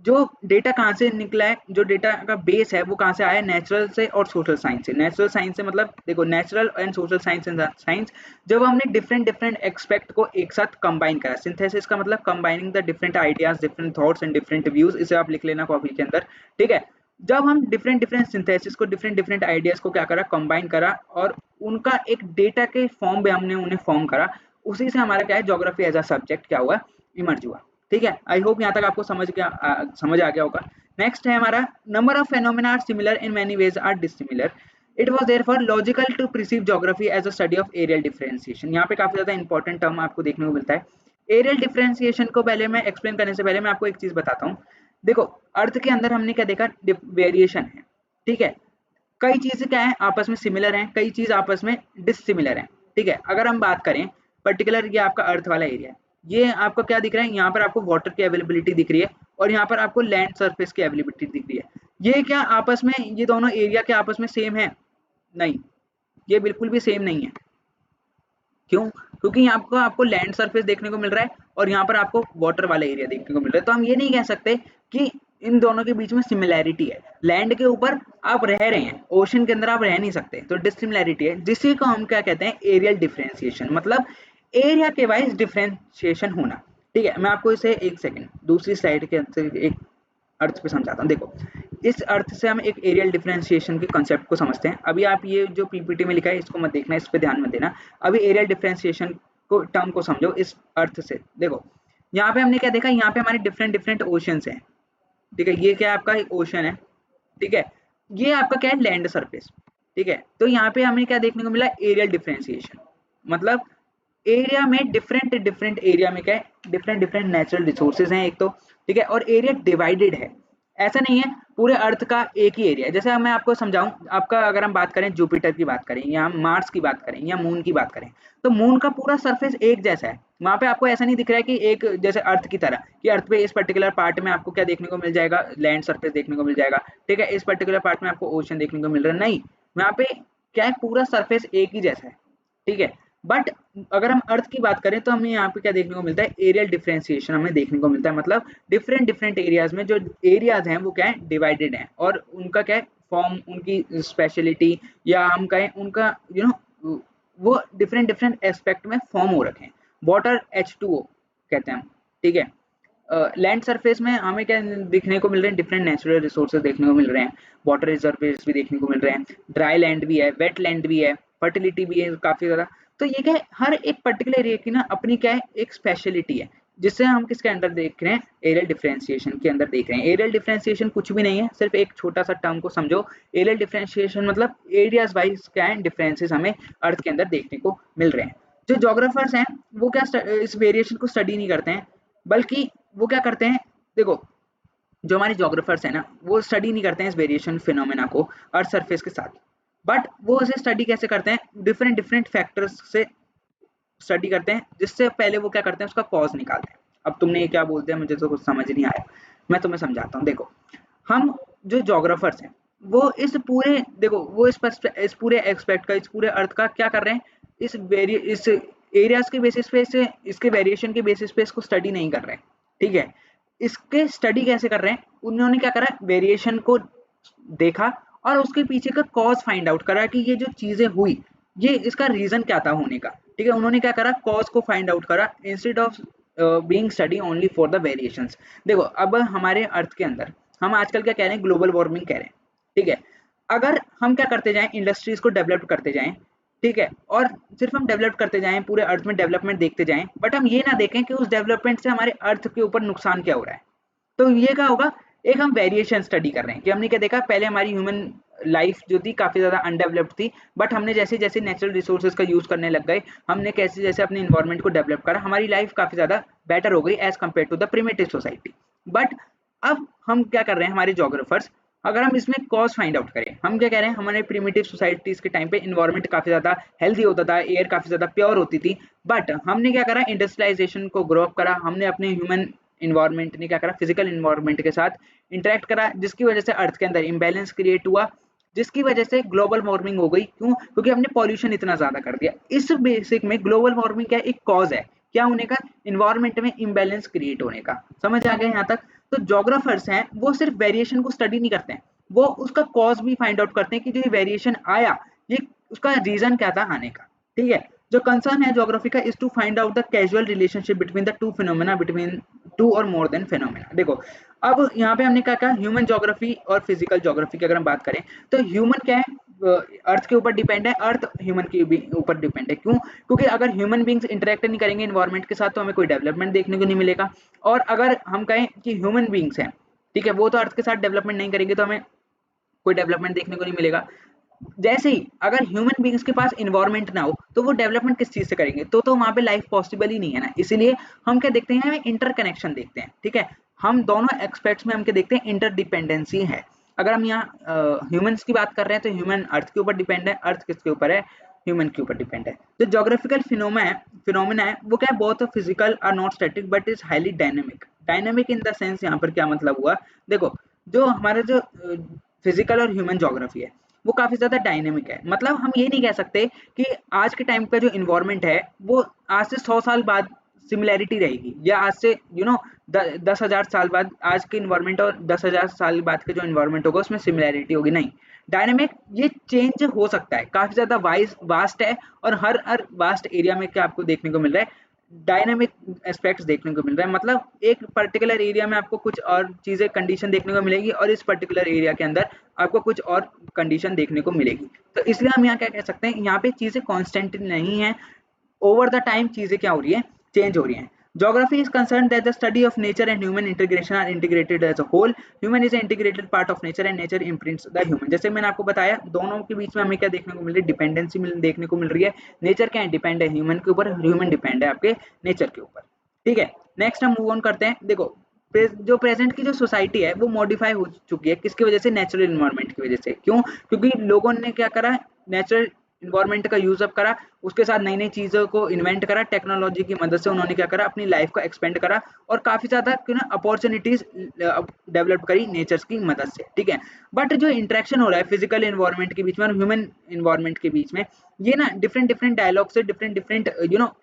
जो डेटा कहाँ से निकला है, जो डेटा का बेस है वो कहाँ से आया, नेचुरल से और सोशल साइंस से। नेचुरल साइंस से मतलब देखो natural and social science and science, जब हमने डिफरेंट डिफरेंट एक्सपेक्ट को एक साथ कंबाइन करा, सिंथेसिस का मतलब combining the different ideas, different thoughts and different views, इसे आप लिख लेना कॉपी के अंदर, ठीक है। जब हम डिफरेंट डिफरेंट सिंथेसिस को, डिफरेंट डिफरेंट आइडियाज को क्या करा, कंबाइन करा और उनका एक डेटा के फॉर्म में हमने उन्हें फॉर्म करा, उसी से हमारा क्या है, ज्योग्राफी एज अ सब्जेक्ट क्या हुआ, इमर्ज हुआ, ठीक है। आई होप यहाँ तक आपको समझ आ गया होगा। नेक्स्ट है हमारा, number of phenomena are similar in many ways are dissimilar, it was therefore logical to perceive geography as a study of areal differentiation. यहाँ पे काफी ज्यादा इंपॉर्टेंट टर्म आपको देखने को मिलता है। एरियल डिफरेंशिएशन को पहले मैं एक्सप्लेन करने से पहले मैं आपको एक चीज बताता हूँ। देखो अर्थ के अंदर हमने क्या देखा, वेरिएशन है, ठीक है। कई चीजें क्या है आपस में सिमिलर हैं, कई चीज आपस में डिसिमिलर हैं, ठीक है। अगर हम बात करें पर्टिकुलर, ये आपका अर्थ वाला एरिया है, ये आपको क्या दिख रहा है, यहाँ पर आपको वाटर की अवेलेबिलिटी दिख रही है और यहाँ पर आपको लैंड सरफेस की अवेलेबिलिटी दिख रही है। ये क्या आपस में, ये दोनों एरिया क्या आपस में सेम है, नहीं, ये बिल्कुल भी सेम नहीं है। क्यों, क्योंकि यहाँ आपको आपको लैंड सरफेस देखने को मिल रहा है और यहाँ पर आपको वाटर वाला एरिया देखने को मिल रहा है। तो हम ये नहीं कह सकते कि इन दोनों के बीच में सिमिलैरिटी है। लैंड के ऊपर आप रह रहे हैं, ओशन के अंदर आप रह नहीं सकते, तो डिसिमिलैरिटी है, जिसी को हम क्या कहते हैं, एरियल डिफरेंशिएशन, मतलब एरिया के वाइज डिफरेंशिएशन होना, ठीक है। मैं आपको इसे एक सेकंड दूसरी स्लाइड के अंदर एक अर्थ पे समझाता हूँ। देखो इस अर्थ से हम एक एरियल डिफरेंशिएशन के कॉन्सेप्ट को समझते हैं। अभी आप ये जो पीपीटी में लिखा है इसको मत देखना, इस पे ध्यान मत देना। अभी एरियल डिफरेंशिएशन को टर्म को समझो इस अर्थ से। देखो यहाँ पे हमने क्या देखा, यहाँ पे हमारे डिफरेंट डिफरेंट ओशंस हैं, ठीक है। ये क्या आपका एक ओशन है, ठीक है। ये आपका क्या है, लैंड सरफेस, ठीक है। तो यहाँ पे हमें क्या देखने को मिला, एरियल डिफरेंशिएशन, मतलब एरिया में डिफरेंट डिफरेंट एरिया में क्या है, डिफरेंट डिफरेंट नेचुरल रिसोर्सेज हैं एक तो, ठीक है। और एरिया डिवाइडेड है, ऐसा नहीं है पूरे अर्थ का एक ही एरिया। जैसे मैं आपको समझाऊं, आपका अगर हम बात करें जुपिटर की बात करें या मार्स की बात करें या मून की बात करें, तो मून का पूरा सरफेस एक जैसा है। वहां पे आपको ऐसा नहीं दिख रहा है कि एक जैसे अर्थ की तरह कि अर्थ पे इस पर्टिकुलर पार्ट में आपको क्या देखने को मिल जाएगा, लैंड सरफेस देखने को मिल जाएगा, ठीक है। इस पर्टिकुलर पार्ट में आपको ओशन देखने को मिल रहा है, नहीं। वहां पे क्या है, पूरा सरफेस एक ही जैसा है, ठीक है। बट अगर हम अर्थ की बात करें तो हमें यहाँ पे क्या देखने को मिलता है, एरियल डिफरेंशिएशन हमें देखने को मिलता है। मतलब डिफरेंट डिफरेंट एरियाज में जो एरियाज हैं वो क्या है, डिवाइडेड हैं और उनका क्या है, फॉर्म, उनकी स्पेशलिटी या हम कहें उनका वो डिफरेंट डिफरेंट एस्पेक्ट में फॉर्म हो रखे हैं। वाटर H2O कहते हैं हम, ठीक है। लैंड सरफेस में हमें क्या देखने को मिल रहे हैं, डिफरेंट नेचुरल रिसोर्सेज देखने को मिल रहे हैं, वाटर रिजर्वेयर्स भी देखने को मिल रहे हैं, ड्राई लैंड भी है, वेट लैंड भी है, फर्टिलिटी भी है काफी ज्यादा। तो ये क्या है, हर एक पर्टिकुलर एरिया की ना अपनी क्या है, एक स्पेशलिटी है, जिससे हम किसके अंदर देख रहे हैं, एरियल डिफरेंशिएशन के अंदर देख रहे हैं। एरियल डिफरेंशिएशन कुछ भी नहीं है, सिर्फ एक छोटा सा टर्म को समझो। एरियल डिफरेंशिएशन मतलब एरियाज वाइज क्या है, डिफरेंसेस हमें अर्थ के अंदर देखने को मिल रहे हैं। जो जोग्राफर्स हैं वो क्या इस वेरिएशन को स्टडी नहीं करते हैं, बल्कि वो क्या करते हैं, देखो जो हमारे जोग्राफर्स हैं ना वो स्टडी नहीं करते हैं इस वेरिएशन फिनोमेना को अर्थ सरफेस के साथ, बट वो उसे स्टडी कैसे करते हैं, डिफरेंट डिफरेंट फैक्टर्स से स्टडी करते हैं, जिससे पहले वो क्या करते हैं, उसका कॉज निकालते हैं। अब तुमने ये क्या बोलते हैं, मुझे तो कुछ समझ नहीं आया, मैं तुम्हें समझाता हूँ। देखो हम जो जोग्राफर्स हैं वो इस पूरे, देखो वो इस पूरे एक्सपेक्ट का, इस पूरे अर्थ का क्या कर रहे हैं, इस एरियाज के बेसिस पे, इसके वेरिएशन के बेसिस पे इसको स्टडी नहीं कर रहे हैं, ठीक है। इसके स्टडी कैसे कर रहे हैं, उन्होंने क्या करा, वेरिएशन को देखा और उसके पीछे का कॉज फाइंड आउट करा कि ये जो चीजें हुई ये इसका रीजन क्या था होने का, ठीक है। उन्होंने क्या करा, कॉज को फाइंड आउट करा instead of being study only for the variations. देखो अब हमारे अर्थ के अंदर हम आजकल क्या कह रहे हैं, ग्लोबल वार्मिंग कह रहे हैं, ठीक है। अगर हम क्या करते जाएं, इंडस्ट्रीज को डेवलप करते जाएं, ठीक है, और सिर्फ हम डेवलप करते जाएं, पूरे अर्थ में डेवलपमेंट देखते जाएं, बट हम ये ना देखें कि उस डेवलपमेंट से हमारे अर्थ के ऊपर नुकसान क्या हो रहा है, तो ये क्या होगा, एक हम वेरिएशन स्टडी कर रहे हैं कि हमने क्या देखा, पहले हमारी ह्यूमन लाइफ जो थी काफी ज्यादा अनडेवलप्ड थी, बट हमने जैसे जैसे नेचुरल रिसोर्सेज का यूज करने लग गए, हमने कैसे जैसे अपने इन्वायरमेंट को डेवलप करा, हमारी लाइफ काफी ज्यादा बेटर हो गई as compare to the primitive society. But अब हम क्या कर रहे हैं, हमारे जोग्राफर्स, अगर हम इसमें कॉज फाइंड आउट करें, हम क्या कह रहे हैं, हमारे प्रिमिटिव सोसाइटीज के टाइम पे इन्वायरमेंट काफी ज्यादा हेल्दी होता था, एयर काफी ज्यादा प्योर होती थी, बट हमने क्या करा, इंडस्ट्रियलाइजेशन को ग्रो अप करा, हमने अपने ह्यूमन इन्वायरमेंट ने क्या करा, फिजिकल इन्वायरमेंट के साथ इंटरेक्ट करा, जिसकी वजह से अर्थ के अंदर इम्बैलेंस क्रिएट हुआ, जिसकी वजह से ग्लोबल वार्मिंग हो गई। क्यों? क्योंकि हमने पॉल्यूशन इतना ज्यादा कर दिया। इस बेसिक में ग्लोबल वार्मिंग क्या एक कॉज है, क्या होने का, इन्वायरमेंट में इम्बैलेंस क्रिएट होने का। समझ आ गया यहाँ तक? तो जोग्राफर्स हैं वो सिर्फ वेरिएशन को स्टडी नहीं करते हैं, वो उसका कॉज भी फाइंड आउट करते हैं कि जो ये वेरिएशन आया, ये उसका रीजन क्या था आने का। ठीक है, जो कंसर्न है ज्योग्राफी का is to find out the causal relationship between the two phenomena, between two और मोर देन फिनोमेना। देखो अब यहाँ पे हमने क्या कहा, ह्यूमन ज्योग्राफी और फिजिकल ज्योग्राफी की अगर हम बात करें, तो ह्यूमन क्या है, अर्थ के ऊपर डिपेंड है, अर्थ ह्यूमन के ऊपर डिपेंड है। क्यों? क्योंकि अगर ह्यूमन बींग्स इंटरेक्ट नहीं करेंगे इन्वायरमेंट के साथ, तो हमें कोई डेवलपमेंट देखने को नहीं मिलेगा। और अगर हम कहें कि ह्यूमन बींग्स हैं, ठीक है, वो तो अर्थ के साथ डेवलपमेंट नहीं करेंगे, तो हमें कोई डेवलपमेंट देखने को नहीं मिलेगा। जैसे ही अगर ह्यूमन बींग्स के पास इन्वायरमेंट ना हो, तो वो डेवलपमेंट किस चीज से करेंगे, तो वहां पे लाइफ पॉसिबल ही नहीं है ना। इसीलिए हम क्या देखते हैं, हमें इंटरकनेक्शन देखते हैं। ठीक है, हम दोनों एक्सपेक्ट्स में हम क्या देखते हैं, इंटरडिपेंडेंसी है। अगर हम यहाँ ह्यूमंस की बात कर रहे हैं, तो ह्यूमन अर्थ के ऊपर डिपेंड है, अर्थ किसके ऊपर है, ह्यूमन के ऊपर डिपेंड है। जो जोग्राफिकल फिनोमेना है वो क्या है, both physical are not static but is highly dynamic. Dynamic in the sense यहाँ पर क्या मतलब हुआ, देखो जो हमारे जो फिजिकल और ह्यूमन जोग्राफी है वो काफी ज्यादा डायनेमिक है। मतलब हम ये नहीं कह सकते कि आज के टाइम का जो इन्वायरमेंट है वो आज से 100 साल बाद सिमिलैरिटी रहेगी, या आज से 10,000 साल बाद आज के इन्वायरमेंट और 10,000 साल बाद के जो इन्वायरमेंट होगा उसमें सिमिलैरिटी होगी, नहीं। डायनेमिक ये चेंज हो सकता है, काफी ज्यादा वास्ट है, और हर वास्ट एरिया में क्या आपको देखने को मिल रहा है, डायनामिक एस्पेक्ट्स देखने को मिल रहा है। मतलब एक पर्टिकुलर एरिया में आपको कुछ और चीजें कंडीशन देखने को मिलेगी, और इस पर्टिकुलर एरिया के अंदर आपको कुछ और कंडीशन देखने को मिलेगी। तो इसलिए हम यहाँ क्या कह सकते हैं, यहाँ पे चीजें कांस्टेंट नहीं है, ओवर द टाइम चीजें क्या हो रही है, चेंज हो रही हैं। Geography is concerned that the study of nature and human integration are integrated as a whole. Human is an integrated part of nature and nature imprints the human. जैसे मैंने आपको बताया, दोनों के बीच में हमें क्या देखने को मिल रही है, डिपेंडेंसी देखने को मिल रही है। नेचर क्या है, डिपेंड है ह्यूमन के ऊपर, ह्यूमन डिपेंड है आपके नेचर के ऊपर। ठीक है, नेक्स्ट हम मूव ऑन करते हैं। देखो जो प्रेजेंट की जो सोसाइटी है वो मॉडिफाई हो चुकी है, किसकी वजह से, नेचुरल इन्वायरमेंट की वजह से। क्यों? क्योंकि लोगों ने क्या करा, नेचुरल इन्वायरमेंट का यूज अप करा, उसके साथ नई नई चीजों को इन्वेंट करा, टेक्नोलॉजी की मदद से उन्होंने क्या करा, अपनी लाइफ को एक्सपेंड करा, और काफी ज्यादा अपॉर्चुनिटीज डेवलप करी नेचर्स की मदद से। ठीक है, बट जो इंटरेक्शन हो रहा है फिजिकल इन्वायरमेंट के बीच में और ह्यूमन इन्वायरमेंट के बीच में, ये ना डिफरेंट डिफरेंट डायलॉग से, डिफरेंट डिफरेंट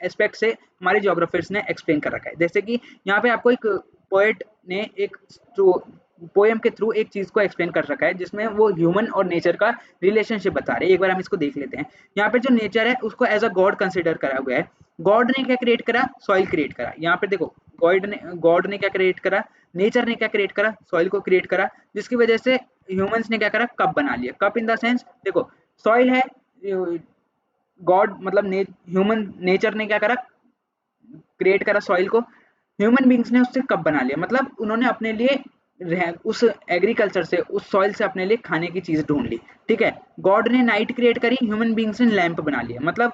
एस्पेक्ट से हमारे जोग्राफर्स ने एक्सप्लेन कर रखा है। जैसे कि यहाँ पे आपको एक पोएट ने एक पोएम के थ्रू एक चीज को एक्सप्लेन कर रखा है, जिसमें वो ह्यूमन और नेचर का रिलेशनशिप बता रहे हैं। एक बार हम इसको देख लेते हैं। यहाँ पे जो नेचर है उसको एज अ गॉड कंसिडर करा हुआ है। गॉड ने क्या क्रिएट करा, सॉइल क्रिएट करा। यहाँ पे देखो गॉड ने क्या क्रिएट करा, नेचर ने क्या क्रिएट करा, सॉइल को क्रिएट करा, जिसकी वजह से ह्यूमंस ने क्या करा, कप बना लिया। कप इन द सेंस, देखो सॉइल है, गॉड मतलब ह्यूमन नेचर ने क्या करा, क्रिएट करा सॉइल को, ह्यूमन बींग्स ने उससे कप बना लिया। मतलब उन्होंने अपने लिए उस एग्रीकल्चर से, उस सॉइल से अपने लिए खाने की चीज ढूंढ ली। ठीक है, गॉड ने नाइट क्रिएट करी, ह्यूमन बींग्स ने लैंप बना लिया। मतलब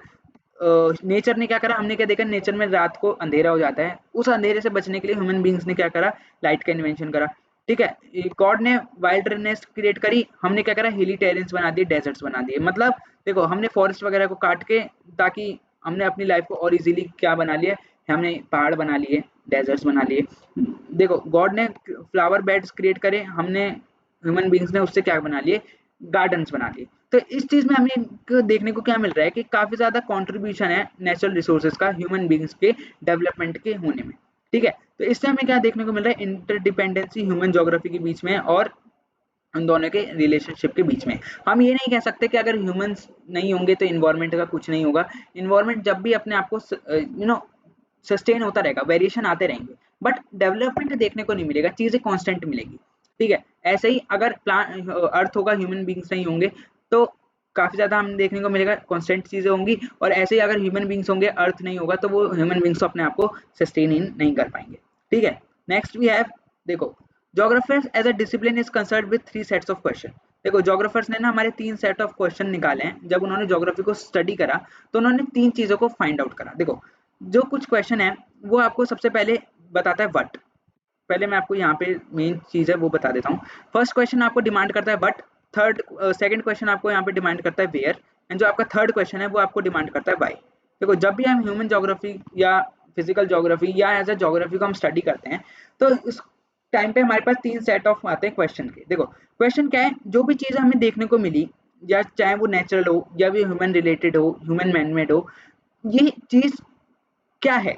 नेचर ने क्या करा, हमने क्या देखा, नेचर में रात को अंधेरा हो जाता है, उस अंधेरे से बचने के लिए ह्यूमन बींग्स ने क्या करा, लाइट का इन्वेंशन करा। ठीक है, गॉड ने वाइल्डनेस क्रिएट करी, हमने क्या करा, हिली टेरेंस बना दिए, डेजर्ट्स बना दिए। मतलब देखो हमने फॉरेस्ट वगैरह को काट के, ताकि हमने अपनी लाइफ को और इजीली क्या बना लिया, हमने पहाड़ बना लिए, डेजर्ट्स बना लिए। देखो गॉड ने फ्लावर बेड्स क्रिएट करे, हमने ह्यूमन बींग्स ने उससे क्या बना लिए, गार्डन्स बना लिए। तो इस चीज में हमें देखने को क्या मिल रहा है कि काफी ज्यादा कंट्रीब्यूशन है नेचुरल रिसोर्सेज का ह्यूमन बींग्स के डेवलपमेंट के होने में। ठीक है, तो इससे हमें क्या देखने को मिल रहा है, इंटरडिपेंडेंसी ह्यूमन ज्योग्राफी के बीच में और उन दोनों के रिलेशनशिप के बीच में। हम ये नहीं कह सकते कि अगर ह्यूमंस नहीं होंगे तो इन्वायरमेंट का कुछ नहीं होगा। इन्वायरमेंट जब भी अपने आप को सस्टेन होता रहेगा, वेरिएशन आते रहेंगे, बट डेवलपमेंट देखने को नहीं मिलेगा, चीजें कांस्टेंट मिलेगी। ठीक है, ऐसे ही अगर प्लान अर्थ होगा, ह्यूमन बींग्स नहीं होंगे, तो काफी ज्यादा हम देखने को मिलेगा, कांस्टेंट चीजें होंगी। और ऐसे ही अगर ह्यूमन बींग्स होंगे, अर्थ नहीं होगा, तो वो ह्यूमन बींग्स तो अपने आप को सस्टेन इन नहीं कर पाएंगे। ठीक है, नेक्स्ट वी हैव, देखो geographers as a discipline is concern with 3 sets of question. देखो जोग्राफर्स ने ना हमारे 3 सेट ऑफ क्वेश्चन निकाले हैं। जब उन्होंने ज्योग्राफी को स्टडी करा तो उन्होंने 3 चीजों को फाइंड आउट करा। देखो जो कुछ क्वेश्चन है वो आपको सबसे पहले बताता है व्हाट। पहले मैं आपको यहाँ पे मेन चीज है वो बता देता हूँ। फर्स्ट क्वेश्चन आपको डिमांड करता है व्हाट, थर्ड सेकंड क्वेश्चन आपको यहाँ पे डिमांड करता है वेयर, एंड जो आपका थर्ड क्वेश्चन है वो आपको डिमांड करता है व्हाई। देखो जब भी हम ह्यूमन ज्योग्राफी या फिजिकल ज्योग्राफी या एज अ ज्योग्राफी को हम स्टडी करते हैं तो इस टाइम पे हमारे पास 3 सेट ऑफ आते हैं क्वेश्चन के। देखो क्वेश्चन क्या है, जो भी चीज हमें देखने को मिली या चाहे वो नेचुरल हो या भी ह्यूमन रिलेटेड हो, ह्यूमन मैनमेड हो, ये चीज क्या है।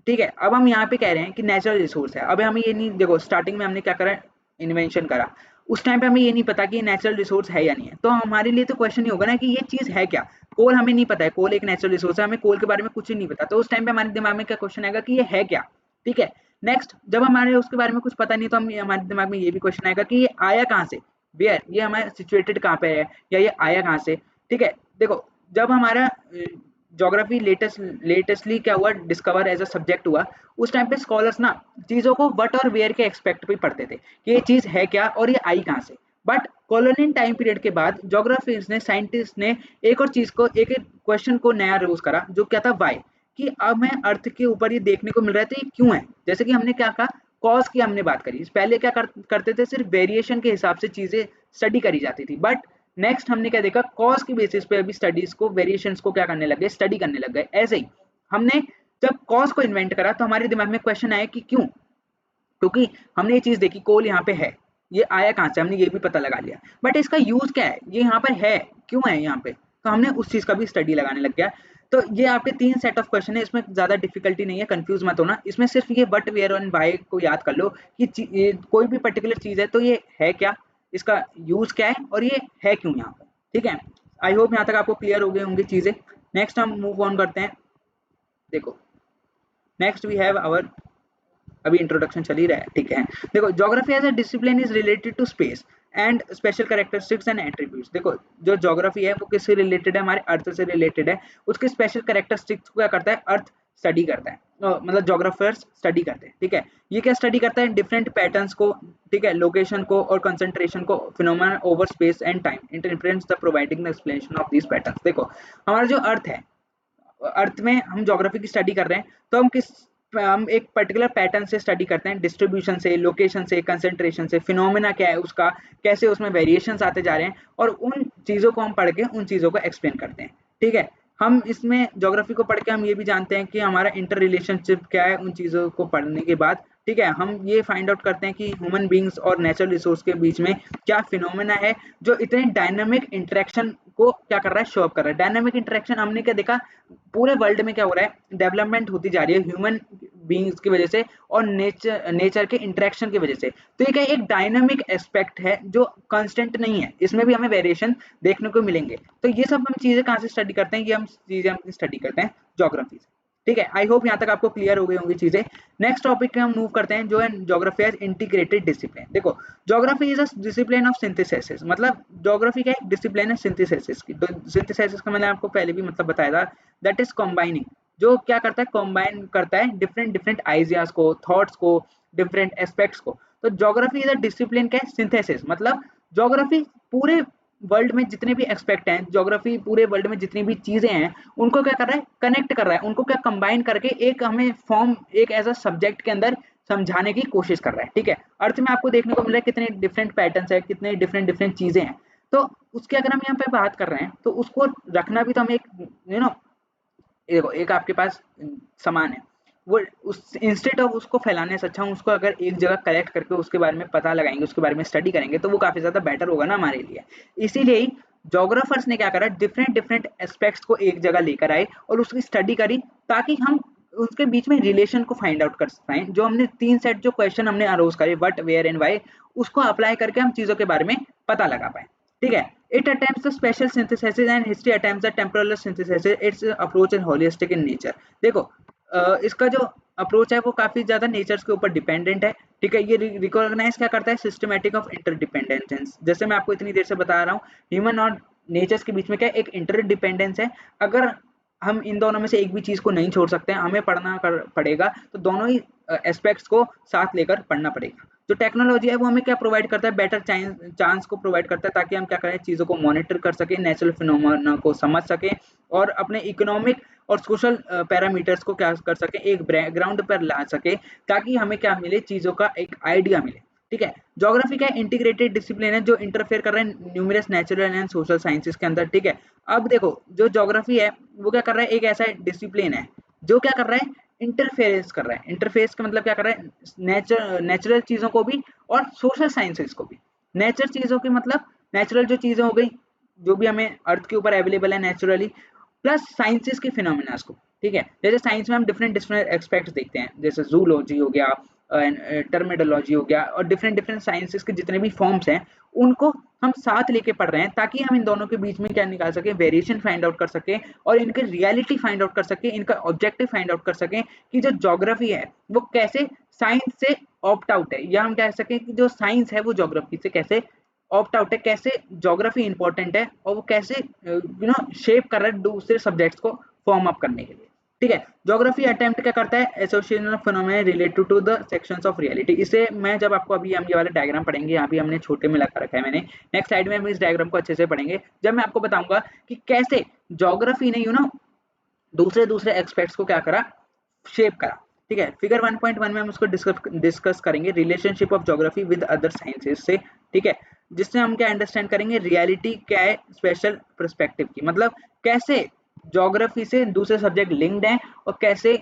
ठीक है, अब हम यहाँ पे कह रहे हैं कि नेचुरल रिसोर्स है। अब हमें ये नहीं, देखो स्टार्टिंग में हमने क्या करा, इन्वेंशन करा, उस टाइम पे हमें ये नहीं पता कि नेचुरल रिसोर्स है या नहीं है। तो हमारे लिए तो क्वेश्चन ही होगा ना कि ये चीज है क्या। कोल हमें नहीं पता है, कोल एक नेचुरल रिसोर्स है, हमें कोल के बारे में कुछ नहीं पता, तो उस टाइम पे हमारे दिमाग में क्या क्वेश्चन आएगा कि ये है क्या। ठीक है, नेक्स्ट जब हमारे उसके बारे में कुछ पता नहीं तो हम हमारे दिमाग में ये भी क्वेश्चन आएगा कि ये आया कहाँ से, वेयर, ये हमारा सिचुएटेड कहाँ पे है या ये आया कहाँ से। ठीक है, देखो जब हमारा ज्योग्राफी लेटेस्टली क्या हुआ, डिस्कवर एज अ सब्जेक्ट हुआ, उस टाइम पे स्कॉलर्स ना चीजों को वट और वेयर के एक्सपेक्ट पे पढ़ते थे कि ये चीज है क्या और ये आई कहाँ से। बट कॉलोनियल टाइम पीरियड के बाद ज्योग्राफर्स ने, साइंटिस्ट ने एक और चीज को, एक क्वेश्चन को नया यूज करा जो क्या था, वाई, कि अब हमें अर्थ के ऊपर ये देखने को मिल रहा है तो ये क्यों है। जैसे कि हमने क्या कहा, कॉज की हमने बात करी, पहले क्या करते थे, सिर्फ वेरिएशन के हिसाब से चीजें स्टडी करी जाती थी, बट नेक्स्ट हमने क्या देखा, कॉज के बेसिस पे अभी स्टडीज को, वेरिएशंस को क्या करने लग गए, स्टडी करने लग गए। ऐसे ही हमने जब कॉज को इन्वेंट करा तो हमारे दिमाग में क्वेश्चन आया कि क्यों, क्योंकि हमने ये चीज देखी कोल यहाँ पे है, ये आया कहाँ से, हमने ये भी पता लगा लिया, बट इसका यूज क्या है, ये यहाँ पर है क्यों है यहाँ पे, तो हमने उस चीज का भी स्टडी लगाने लग गया। तो ये आपके 3 सेट ऑफ क्वेश्चन है, इसमें ज्यादा डिफिकल्टी नहीं है, कंफ्यूज मत होना। इसमें सिर्फ ये बट, वेयर एंड व्हाई को याद कर लो कि ये कोई भी पर्टिकुलर चीज है तो ये है क्या, इसका यूज क्या है और ये है क्यों यहाँ पर। ठीक है, आई होप यहाँ तक आपको क्लियर हो गई होंगी चीजें। नेक्स्ट हम मूव ऑन करते हैं। देखो नेक्स्ट वी हैव आवर, अभी इंट्रोडक्शन चल ही रहा है। ठीक है, देखो geography as a discipline is related to space and spatial characteristics and attributes. देखो जो ज्योग्राफी है वो किससे रिलेटेड है, हमारे अर्थ से रिलेटेड है। उसके स्पेशल कैरेक्टरिस्टिक्स को क्या करता है, अर्थ स्टडी करता है, मतलब ज्योग्राफर्स स्टडी करते हैं। ठीक है, ये क्या स्टडी करता है, डिफरेंट पैटर्न्स को, ठीक है, लोकेशन को और कंसंट्रेशन को, phenomena over space and time, interprets the providing the explanation of these patterns. देखो हमारा जो अर्थ है, अर्थ में हम ज्योग्राफी की स्टडी कर रहे हैं तो हम एक पर्टिकुलर पैटर्न से स्टडी करते हैं, डिस्ट्रीब्यूशन से, लोकेशन से, कंसंट्रेशन से, फिनोमेना क्या है उसका, कैसे उसमें वेरिएशंस आते जा रहे हैं, और उन चीजों को हम पढ़ के उन चीजों को एक्सप्लेन करते हैं। ठीक है, हम इसमें ज्योग्राफी को पढ़ के हम ये भी जानते हैं कि हमारा इंटर रिलेशनशिप क्या है उन चीजों को पढ़ने के बाद। ठीक है, हम ये फाइंड आउट करते हैं कि ह्यूमन बींग्स और नेचुरल रिसोर्स के बीच में क्या फिनोमेना है जो इतने डायनामिक इंटरेक्शन को क्या कर रहा है, शो अप कर रहा है। डायनामिक इंटरेक्शन हमने क्या देखा, पूरे वर्ल्ड में क्या हो रहा है, डेवलपमेंट होती जा रही है ह्यूमन बींग्स की वजह से और नेचर के इंटरेक्शन की वजह से। तो ये क्या एक डायनामिक एस्पेक्ट है जो कांस्टेंट नहीं है, इसमें भी हमें वेरिएशन देखने को मिलेंगे। तो ये सब हम चीजें कहाँ से स्टडी करते हैं, ये हम चीजें हम स्टडी करते हैं ज्योग्राफी से। ठीक है, आई होप यहाँ तक आपको क्लियर हो गई होंगी चीजें। नेक्स्ट टॉपिक पे हम मूव करते हैं जो है ज्योग्राफी एज इंटीग्रेटेड डिसिप्लिन। देखो geography is a discipline of synthesis, मतलब ज्योग्राफी का एक डिसिप्लिन है सिंथेसिस की। तो सिंथेसिस का मैंने आपको पहले भी मतलब बताया था, दैट इज कंबाइनिंग, जो क्या करता है, कंबाइन करता है डिफरेंट डिफरेंट आइडियाज को, थॉट्स को, डिफरेंट एस्पेक्ट्स को। तो ज्योग्राफी इज अ डिसिप्लिन का सिंथेसिस, मतलब ज्योग्राफी पूरे वर्ल्ड में जितने भी एस्पेक्ट हैं, ज्योग्राफी पूरे वर्ल्ड में जितनी भी चीजें हैं उनको क्या कर रहा है, कनेक्ट कर रहा है, उनको क्या कंबाइन करके एक हमें फॉर्म, एक एज अ सब्जेक्ट के अंदर समझाने की कोशिश कर रहा है। ठीक है, अर्थ में आपको देखने को मिल रहा है कितने डिफरेंट पैटर्न्स है, कितने डिफरेंट डिफरेंट चीजें हैं। तो उसके अगर हम यहाँ पे बात कर रहे हैं तो उसको रखना भी तो हम एक देखो एक आपके पास सामान है, वो उस इंस्टेड ऑफ उसको फैलाने से अच्छा हम उसको अगर एक जगह कलेक्ट करके उसके बारे में पता लगाएंगे, उसके बारे में स्टडी करेंगे तो वो काफी ज्यादा बेटर होगा ना हमारे लिए। इसीलिए ही जोग्राफर्स ने क्या करा, डिफरेंट डिफरेंट एस्पेक्ट्स को एक जगह लेकर आए और उसकी स्टडी करी, ताकि हम उसके बीच में रिलेशन को फाइंड आउट कर पाए। जो हमने 3 सेट जो क्वेश्चन हमने अरोज करे, व्हाट, वेयर एंड व्हाई, उसको अप्लाई करके हम चीजों के बारे में पता लगा पाए। ठीक है, it attempts the spatial synthesis and history attempts the temporal synthesis. Its approach is holistic in nature. देखो इसका जो अप्रोच है वो काफी ज्यादा नेचर्स के ऊपर डिपेंडेंट है। ठीक है, ये रिकॉग्नाइज क्या करता है, सिस्टमेटिक ऑफ इंटरडिपेंडेंस। जैसे मैं आपको इतनी देर से बता रहा हूँ, ह्यूमन और नेचर्स के बीच में क्या एक इंटरडिपेंडेंस है। अगर हम इन दोनों में से एक भी चीज को नहीं छोड़ सकते हैं, हमें पढ़ना पड़ेगा, तो दोनों ही एस्पेक्ट्स को साथ लेकर पढ़ना पड़ेगा। जो टेक्नोलॉजी है वो हमें क्या प्रोवाइड करता है, बेटर चांस को प्रोवाइड करता है, ताकि हम क्या करें, चीज़ों को मॉनिटर कर सकें, नेचुरल फिनोमेना को समझ सकें और अपने इकोनॉमिक और सोशल पैरामीटर्स को क्या कर सकें, एक ग्राउंड पर ला सके, ताकि हमें क्या मिले, चीज़ों का एक आइडिया मिले। ठीक है, ज्योग्राफी का इंटीग्रेटेड डिसिप्लिन है जो इंटरफेयर कर रहा है numerous natural and social sciences के अंदर। ठीक है, अब देखो जो ज्योग्राफी है वो क्या कर रहा है, एक ऐसा डिसिप्लिन है जो क्या कर रहा है, इंटरफेरेंस कर रहा है। इंटरफेस का मतलब क्या कर रहा है, नेचुरल चीज़ों को भी और सोशल साइंसेस को भी। नेचर चीज़ों की मतलब नेचुरल जो चीज़ें हो गई, जो भी हमें अर्थ के ऊपर अवेलेबल है नेचुरली, प्लस साइंसेस के फिनोमेना को। ठीक है, जैसे साइंस में हम डिफरेंट डिफरेंट एस्पेक्ट्स देखते हैं, जैसे जूलॉजी हो गया, टर्मिनोलॉजी हो गया, और डिफरेंट डिफरेंट साइंसेस के जितने भी फॉर्म्स हैं उनको हम साथ लेके पढ़ रहे हैं, ताकि हम इन दोनों के बीच में क्या निकाल सकें, वेरिएशन फाइंड आउट कर सकें और इनके रियलिटी फाइंड आउट कर सकें, इनका ऑब्जेक्टिव फाइंड आउट कर सकें कि जो ज्योग्राफी है वो कैसे साइंस से ऑप्ट आउट है, या हम कह सकें कि जो साइंस है वो ज्योग्राफी से कैसे ऑप्ट आउट है, कैसे ज्योग्राफी इंपॉर्टेंट है और वो कैसे शेप कर रहा है दूसरे सब्जेक्ट्स को फॉर्म अप करने के लिए। ठीक है, ज्योग्राफी अटेम्प्ट क्या करता है, association of phenomena related to the sections of reality. इसे मैं जब आपको अभी हम ये वाला डायग्राम पढ़ेंगे, यहाँ भी हमने छोटे में लगा रखा है मैंने, नेक्स्ट साइड में हम इस डायग्राम को अच्छे से पढ़ेंगे, जब मैं आपको बताऊंगा कि कैसे ज्योग्राफी ने दूसरे दूसरे एक्सपेक्ट्स को क्या करा, शेप करा। ठीक है, फिगर 1.1 में हम उसको डिस्कस करेंगे, relationship of geography with other sciences से। ठीक है, जिससे हम क्या अंडरस्टैंड करेंगे, रियलिटी क्या है स्पेशल पर्सपेक्टिव की, मतलब कैसे ज्योग्राफी से दूसरे सब्जेक्ट लिंक्ड हैं और कैसे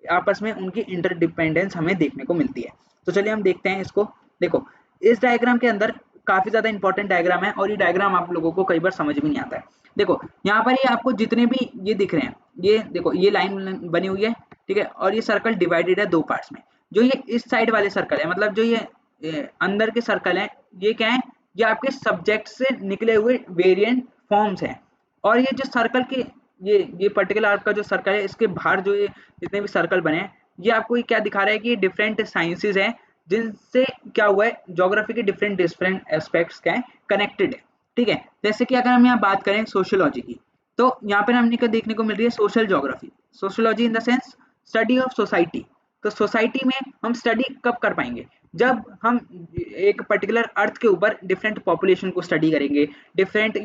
आपस में उनकी इंटरडिपेंडेंस हमें देखने को मिलती है। तो चलिए हम देखते हैं इसको। देखो, इस डायग्राम के अंदर काफी ज्यादा इंपॉर्टेंट डायग्राम है और ये डायग्राम आप लोगों को कई बार समझ में नहीं आता है। देखो यहाँ पर ये आपको जितने भी ये दिख रहे हैं, ये देखो ये लाइन बनी हुई है। ठीक है, और ये सर्कल डिवाइडेड है दो पार्ट्स में। जो ये इस साइड वाले सर्कल है, मतलब जो ये अंदर के सर्कल है, ये क्या है, ये आपके सब्जेक्ट से निकले हुए वेरिएंट फॉर्म्स हैं। और ये जो सर्कल के ये पर्टिकुलर आपका जो सर्कल है, इसके बाहर जो ये जितने भी सर्कल बने हैं, ये आपको ये क्या दिखा रहा है कि डिफरेंट साइंसेज हैं जिनसे क्या हुआ है, ज्योग्राफी के डिफरेंट डिफरेंट एस्पेक्ट्स क्या है, कनेक्टेड है। ठीक है, जैसे कि अगर हम यहाँ बात करें सोशियोलॉजी की, तो यहाँ पर हमने क्या देखने को मिल रही है, social geography. Sociology in the sense study of society. तो सोसाइटी में हम स्टडी कब कर पाएंगे, जब हम एक पर्टिकुलर अर्थ के ऊपर डिफरेंट पॉपुलेशन को स्टडी करेंगे, डिफरेंट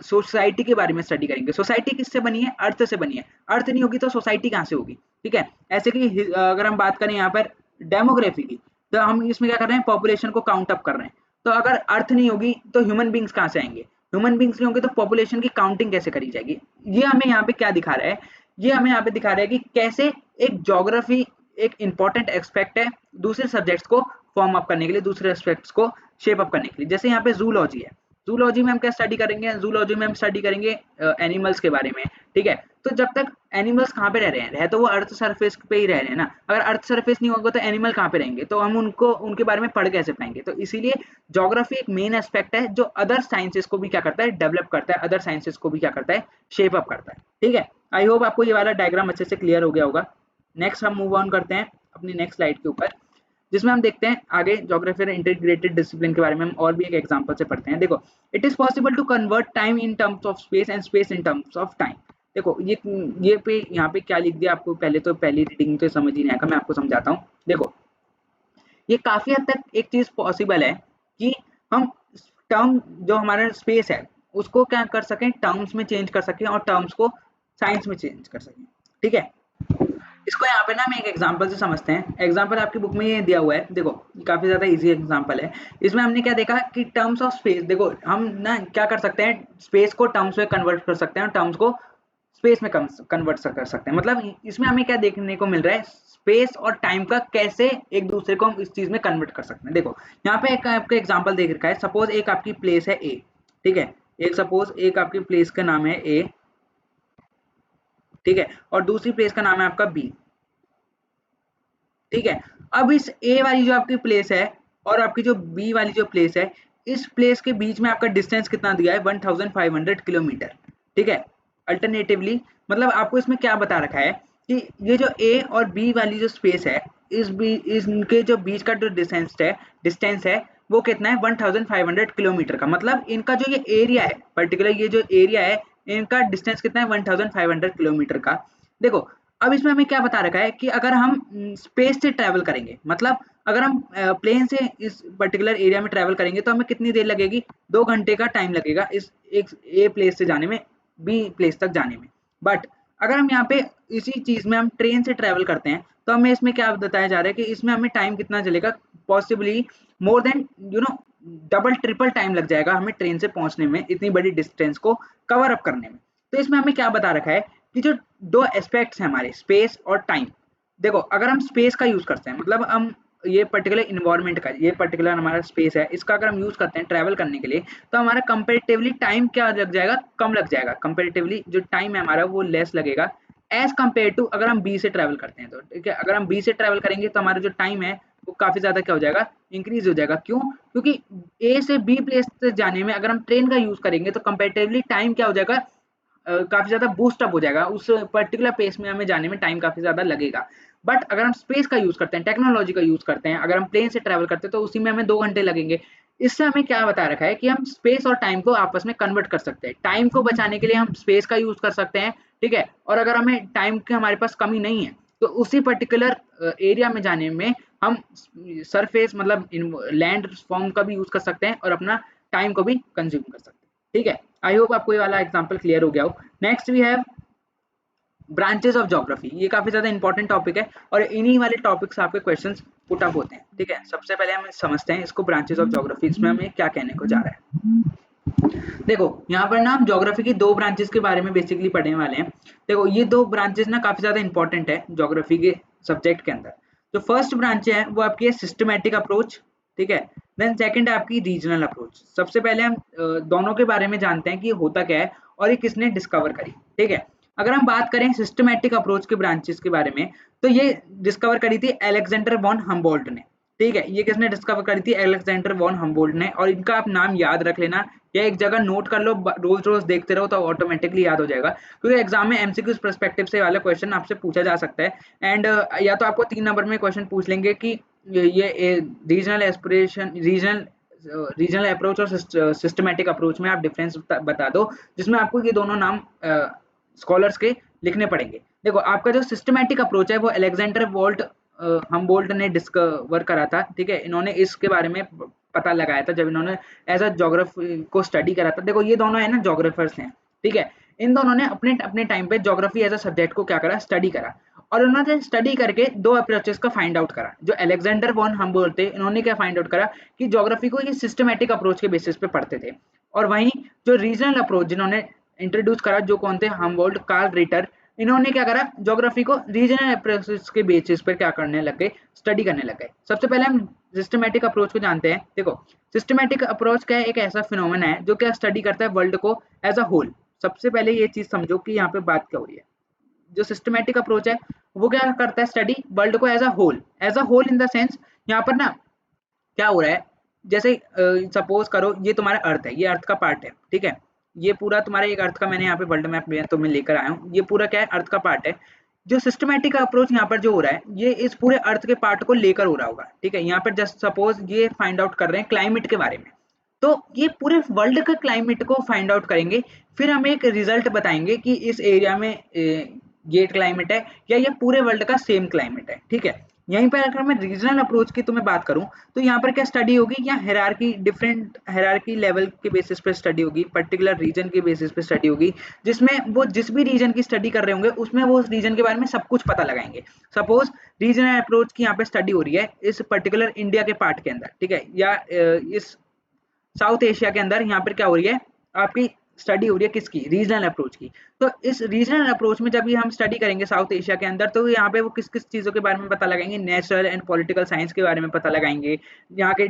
सोसाइटी के बारे में स्टडी करेंगे। सोसाइटी किससे बनी है, अर्थ से बनी है। अर्थ नहीं होगी तो सोसाइटी कहाँ से होगी। ठीक है, ऐसे कि अगर हम बात करें यहाँ पर डेमोग्राफी की, तो हम इसमें क्या कर रहे हैं, पॉपुलेशन को काउंट अप कर रहे हैं। तो अगर अर्थ नहीं होगी तो ह्यूमन बींग्स कहाँ से आएंगे, ह्यूमन बींग्स नहीं होंगे तो पॉपुलेशन की काउंटिंग कैसे करी जाएगी। ये हमें यहाँ पे क्या दिखा रहा है, ये हमें यहाँ पे दिखा रहा है कि कैसे एक ज्योग्राफी एक इंपॉर्टेंट एक्सपेक्ट है दूसरे सब्जेक्ट्स को फॉर्म अप करने के लिए, दूसरे एस्पेक्ट्स को शेप अप करने के लिए। जैसे यहाँ पे जूलॉजी है, जूलॉजी में हम क्या स्टडी करेंगे, जूलॉजी में हम स्टडी करेंगे एनिमल्स के बारे में। ठीक है, तो जब तक एनिमल्स कहाँ पे रह रहे हैं, रह तो वो अर्थ सरफेस पे ही रह रहे हैं ना। अगर अर्थ सरफेस नहीं होगा तो एनिमल कहाँ पे रहेंगे, तो हम उनको उनके बारे में पढ़ कैसे पाएंगे। तो इसीलिए ज्योग्राफी एक मेन एस्पेक्ट है जो अदर साइंसेस को भी क्या करता है, डेवलप करता है, अदर साइंसेस को भी क्या करता है, शेप अप करता है। ठीक है, आई होप आपको ये वाला डायग्राम अच्छे से क्लियर हो गया होगा। नेक्स्ट हम मूव ऑन करते हैं अपनी नेक्स्ट स्लाइड के ऊपर, जिसमें हम देखते हैं आगे ज्योग्राफी और इंटीग्रेटेड डिसिप्लिन के बारे में हम और भी एक एग्जांपल से पढ़ते हैं। देखो, it is possible to convert time in terms of space and space in terms of time. देखो ये पे यहाँ पे क्या लिख दिया, आपको पहले तो पहली रीडिंग तो समझ ही नहीं आएगा, मैं आपको समझाता हूँ। देखो, ये काफी हद तक एक चीज पॉसिबल है कि हम टर्म जो हमारा स्पेस है उसको क्या कर सकें, टर्म्स में चेंज कर सकें और टर्म्स को साइंस में चेंज कर सकें। ठीक है, इसको यहाँ पे ना हम एक एग्जांपल से समझते हैं। एग्जांपल आपकी बुक में ये दिया हुआ है, देखो काफी ज्यादा इजी एग्जांपल है। इसमें हमने क्या देखा कि टर्म्स ऑफ स्पेस, देखो हम ना क्या कर सकते हैं, स्पेस को टर्म्स में कन्वर्ट कर सकते हैं और टर्म्स को स्पेस में कन्वर्ट कर सकते हैं। मतलब इसमें हमें क्या देखने को मिल रहा है, स्पेस और टाइम का कैसे एक दूसरे को हम इस चीज में कन्वर्ट कर सकते हैं। देखो यहाँ पे एक आपका एग्जाम्पल देख रखा है, सपोज एक आपकी प्लेस है ए। ठीक है, एक सपोज एक आपकी प्लेस का नाम है ए। ठीक है, और दूसरी प्लेस का नाम है आपका बी। ठीक है, अब इस ए वाली जो आपकी प्लेस है और आपकी जो बी वाली जो प्लेस है, इस प्लेस के बीच में आपका डिस्टेंस कितना दिया है, 1500 किलोमीटर। ठीक है, अल्टरनेटिवली मतलब आपको इसमें क्या बता रखा है कि ये जो ए और बी वाली जो स्पेस है, इनके जो बीच का जो डिस्टेंस है वो कितना है, 1500 किलोमीटर का। मतलब इनका जो ये एरिया है, पर्टिकुलर ये जो एरिया है, इनका डिस्टेंस कितना है, 1500 किलोमीटर का। देखो अब इसमें हमें क्या बता रखा है कि अगर हम स्पेस से ट्रैवल करेंगे, मतलब अगर हम प्लेन से इस पर्टिकुलर एरिया में ट्रैवल करेंगे तो हमें कितनी देर लगेगी, 2 घंटे का टाइम लगेगा इस एक ए प्लेस से जाने में बी प्लेस तक जाने में। बट अगर हम यहाँ पे इसी चीज में हम ट्रेन से ट्रैवल करते हैं तो हमें इसमें क्या बताया जा रहा है कि इसमें हमें टाइम कितना चलेगा, possibly more than double triple time लग जाएगा हमें ट्रेन से पहुंचने में, इतनी बड़ी डिस्टेंस को कवर अप करने में। तो इसमें हमें क्या बता रखा है कि जो दो एस्पेक्ट्स हैं हमारे, स्पेस और टाइम। देखो अगर हम स्पेस का यूज करते हैं, मतलब हम ये पर्टिकुलर इन्वायरमेंट का, ये पर्टिकुलर हमारा स्पेस है, इसका अगर हम यूज करते हैं ट्रैवल करने के लिए, तो हमारा कंपेरेटिवली टाइम क्या लग जाएगा, कम लग जाएगा। कंपेरेटिवली जो टाइम है हमारा वो लेस लगेगा एज कम्पेयर टू अगर हम बी से ट्रैवल करते हैं। तो ठीक है, अगर हम बी से ट्रैवल करेंगे तो हमारा जो टाइम है वो काफी ज्यादा क्या हो जाएगा, इंक्रीज हो जाएगा। क्यों? क्योंकि ए से बी प्लेस से जाने में अगर हम ट्रेन का यूज करेंगे तो कंपेरेटिवली टाइम क्या हो जाएगा, काफी ज्यादा बूस्ट अप हो जाएगा, उस पर्टिकुलर पेस में हमें जाने में टाइम काफी ज्यादा लगेगा। बट अगर हम स्पेस का यूज करते हैं, टेक्नोलॉजी का यूज करते हैं, अगर हम प्लेन से ट्रैवल करते हैं तो उसी में हमें 2 घंटे लगेंगे। इससे हमें क्या बता रखा है कि हम स्पेस और टाइम को आपस में कन्वर्ट कर सकते हैं। टाइम को बचाने के लिए हम स्पेस का यूज कर सकते हैं, ठीक है, और अगर हमें टाइम की हमारे पास कमी नहीं है तो उसी पर्टिकुलर एरिया में जाने में हम सरफेस मतलब लैंड फॉर्म का भी यूज कर सकते हैं और अपना टाइम को भी कंज्यूम कर सकते हैं। ठीक है, आई होप आपको ये वाला एग्जांपल क्लियर हो गया हो। Next we have branches of geography. ये काफी ज्यादा इंपॉर्टेंट टॉपिक है और इन्हीं वाले टॉपिक से आपके क्वेश्चंस पुट अप होते हैं। ठीक है, सबसे पहले हम समझते हैं इसको, ब्रांचेस ऑफ ज्योग्राफी, इसमें हमें क्या कहने को जा रहा है। देखो यहाँ पर ना हम ज्योग्राफी की दो ब्रांचेस के बारे में बेसिकली पढ़ने वाले हैं। देखो ये दो ब्रांचेस ना काफी ज्यादा इंपॉर्टेंट है ज्योग्राफी के सब्जेक्ट के अंदर। जो फर्स्ट ब्रांच है वो आपकी है सिस्टमैटिक अप्रोच, ठीक है। देन सेकंड है आपकी रीजनल अप्रोच। सबसे पहले हम दोनों के बारे में जानते हैं कि होता क्या है और ये किसने डिस्कवर करी। ठीक है, अगर हम बात करें सिस्टमैटिक अप्रोच के ब्रांचेस के बारे में तो ये डिस्कवर करी थी अलेक्जेंडर वॉन हम्बोल्ट ने। ठीक है, ये किसने डिस्कवर करी थी, अलेक्जेंडर वॉन हम्बोल्ट ने। और इनका आप नाम याद रख लेना या एक जगह नोट कर लो, रोज रोज देखते रहो तो ऑटोमेटिकली याद हो जाएगा, क्योंकि एग्जाम में एमसीक्यू पर्सपेक्टिव से वाला क्वेश्चन आपसे पूछा जा सकता है। एंड या तो आपको 3 नंबर में क्वेश्चन पूछ लेंगे कि ये रीजनल एस्पिरेशन, रीजनल अप्रोच और सिस्टमैटिक अप्रोच में आप डिफरेंस बता दो, जिसमें आपको ये दोनों नाम स्कॉलर्स के लिखने पड़ेंगे। देखो आपका जो सिस्टमैटिक अप्रोच है वो अलेक्जेंडर वोल्ट हम्बोल्ट ने डिस्कवर करा था। ठीक है, इन्होंने इसके बारे में पता लगाया था जब इन्होंने एज अ जोग्राफी को स्टडी करा था। देखो ये दोनों है ना जोग्राफर्स हैं, ठीक है, इन दोनों ने अपने अपने टाइम पे जोग्राफी एज अ सब्जेक्ट को क्या करा, स्टडी करा। और उन्होंने स्टडी करके दो अप्रोचेस का फाइंड आउट करा। जो अलेक्जेंडर वॉन हम्बोल्ट थे, इन्होंने क्या फाइंड आउट करा कि ज्योग्राफी को ये सिस्टमैटिक अप्रोच के बेसिस पे पढ़ते थे। और वहीं जो रीजनल अप्रोच जिन्होंने इंट्रोड्यूस करा, जो कौन थे, हम्बोल्ट, कार्ल रिटर, इन्होंने क्या करा, ज्योग्राफी को रीजनल अप्रोचेस के बेसिस पर क्या करने लग गए, स्टडी करने लग गए। सबसे पहले हम सिस्टमैटिक अप्रोच को जानते हैं। देखो सिस्टमैटिक अप्रोच क्या है, एक ऐसा फिनोमेना है जो क्या स्टडी करता है वर्ल्ड को एज अ होल। सबसे पहले ये चीज समझो कि यहाँ पे बात क्या हो रही है। जो सिस्टमैटिक अप्रोच है वो क्या करता है, स्टडी वर्ल्ड को as a whole in the sense, यहाँ पर ना क्या हो रहा है, जैसे सपोज करो ये तुम्हारा अर्थ है, ये अर्थ का पार्ट है, ठीक है, ये पूरा तुम्हारा एक अर्थ का, मैंने यहाँ पे वर्ल्ड मैप में तुम्हें लेकर आया हूँ, ये पूरा क्या है, अर्थ का पार्ट है। जो सिस्टमैटिक अप्रोच यहाँ पर जो हो रहा है, ये इस पूरे अर्थ के पार्ट को लेकर हो रहा होगा। ठीक है, यहाँ पर जस्ट सपोज ये फाइंड आउट कर रहे हैं क्लाइमेट के बारे में, तो ये पूरे वर्ल्ड का क्लाइमेट को फाइंड आउट करेंगे, फिर हम एक रिजल्ट बताएंगे कि इस एरिया में ये क्लाइमेट है या ये पूरे वर्ल्ड का सेम क्लाइमेट है। ठीक है, यहीं पर अगर मैं रीजनल अप्रोच की तुम्हें बात करूं तो यहाँ पर क्या स्टडी होगी, या हायरार्की, डिफरेंट हायरार्की लेवल के बेसिस पे स्टडी होगी, पर्टिकुलर रीजन के बेसिस पे स्टडी होगी, जिसमें वो जिस भी रीजन की स्टडी कर रहे होंगे उसमें वो उस रीजन के बारे में सब कुछ पता लगाएंगे। सपोज रीजनल अप्रोच की यहाँ पे स्टडी हो रही है इस पर्टिकुलर इंडिया के पार्ट के अंदर, ठीक है, या इस साउथ एशिया के अंदर, यहाँ पर क्या हो रही है, आपकी स्टडी हो रही है किसकी, रीजनल अप्रोच की। तो इस रीजनल अप्रोच में जब भी हम स्टडी करेंगे साउथ एशिया के अंदर, तो यहाँ पे वो किस किस चीज़ों के बारे में पता लगाएंगे, नेचुरल एंड पॉलिटिकल साइंस के बारे में पता लगाएंगे, यहाँ के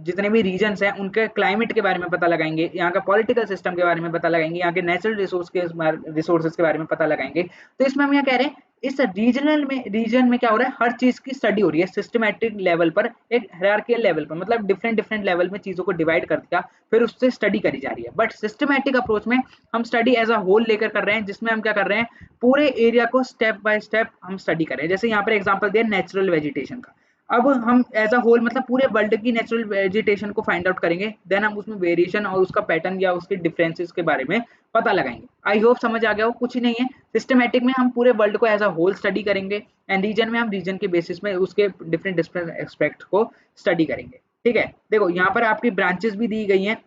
जितने भी रीजन्स हैं उनके क्लाइमेट के बारे में पता लगाएंगे, यहाँ का पॉलिटिकल सिस्टम के बारे में पता लगाएंगे, यहाँ के नेचुरल रिसोर्सेज के बारे में पता लगाएंगे। तो इसमें हम यहाँ कह रहे हैं इस रीजन में क्या हो रहा है, हर चीज की स्टडी हो रही है सिस्टमैटिक लेवल पर, एक हायरार्किकल लेवल पर, मतलब डिफरेंट डिफरेंट लेवल में चीजों को डिवाइड कर दिया, फिर उससे स्टडी करी जा रही है। बट सिस्टमैटिक अप्रोच में हम स्टडी एज अ होल लेकर कर रहे हैं, जिसमें हम क्या कर रहे हैं, पूरे एरिया को स्टेप बाय स्टेप हम स्टडी कर रहे हैं। जैसे यहाँ पर एग्जांपल दिया नेचुरल वेजिटेशन का। अब हम एज अ होल मतलब पूरे वर्ल्ड की नेचुरल वेजिटेशन को फाइंड आउट करेंगे, देन हम उसमें वेरिएशन और उसका पैटर्न या उसके डिफरेंसेस के बारे में पता लगाएंगे। आई होप समझ आ गया हो, कुछ ही नहीं है। सिस्टमैटिक में हम पूरे वर्ल्ड को एज अ होल स्टडी करेंगे, एंड रीजन में हम रीजन के बेसिस में उसके डिफरेंट डिफरेंट एस्पेक्ट को स्टडी करेंगे। ठीक है, देखो यहाँ पर आपकी ब्रांचेस भी दी गई हैं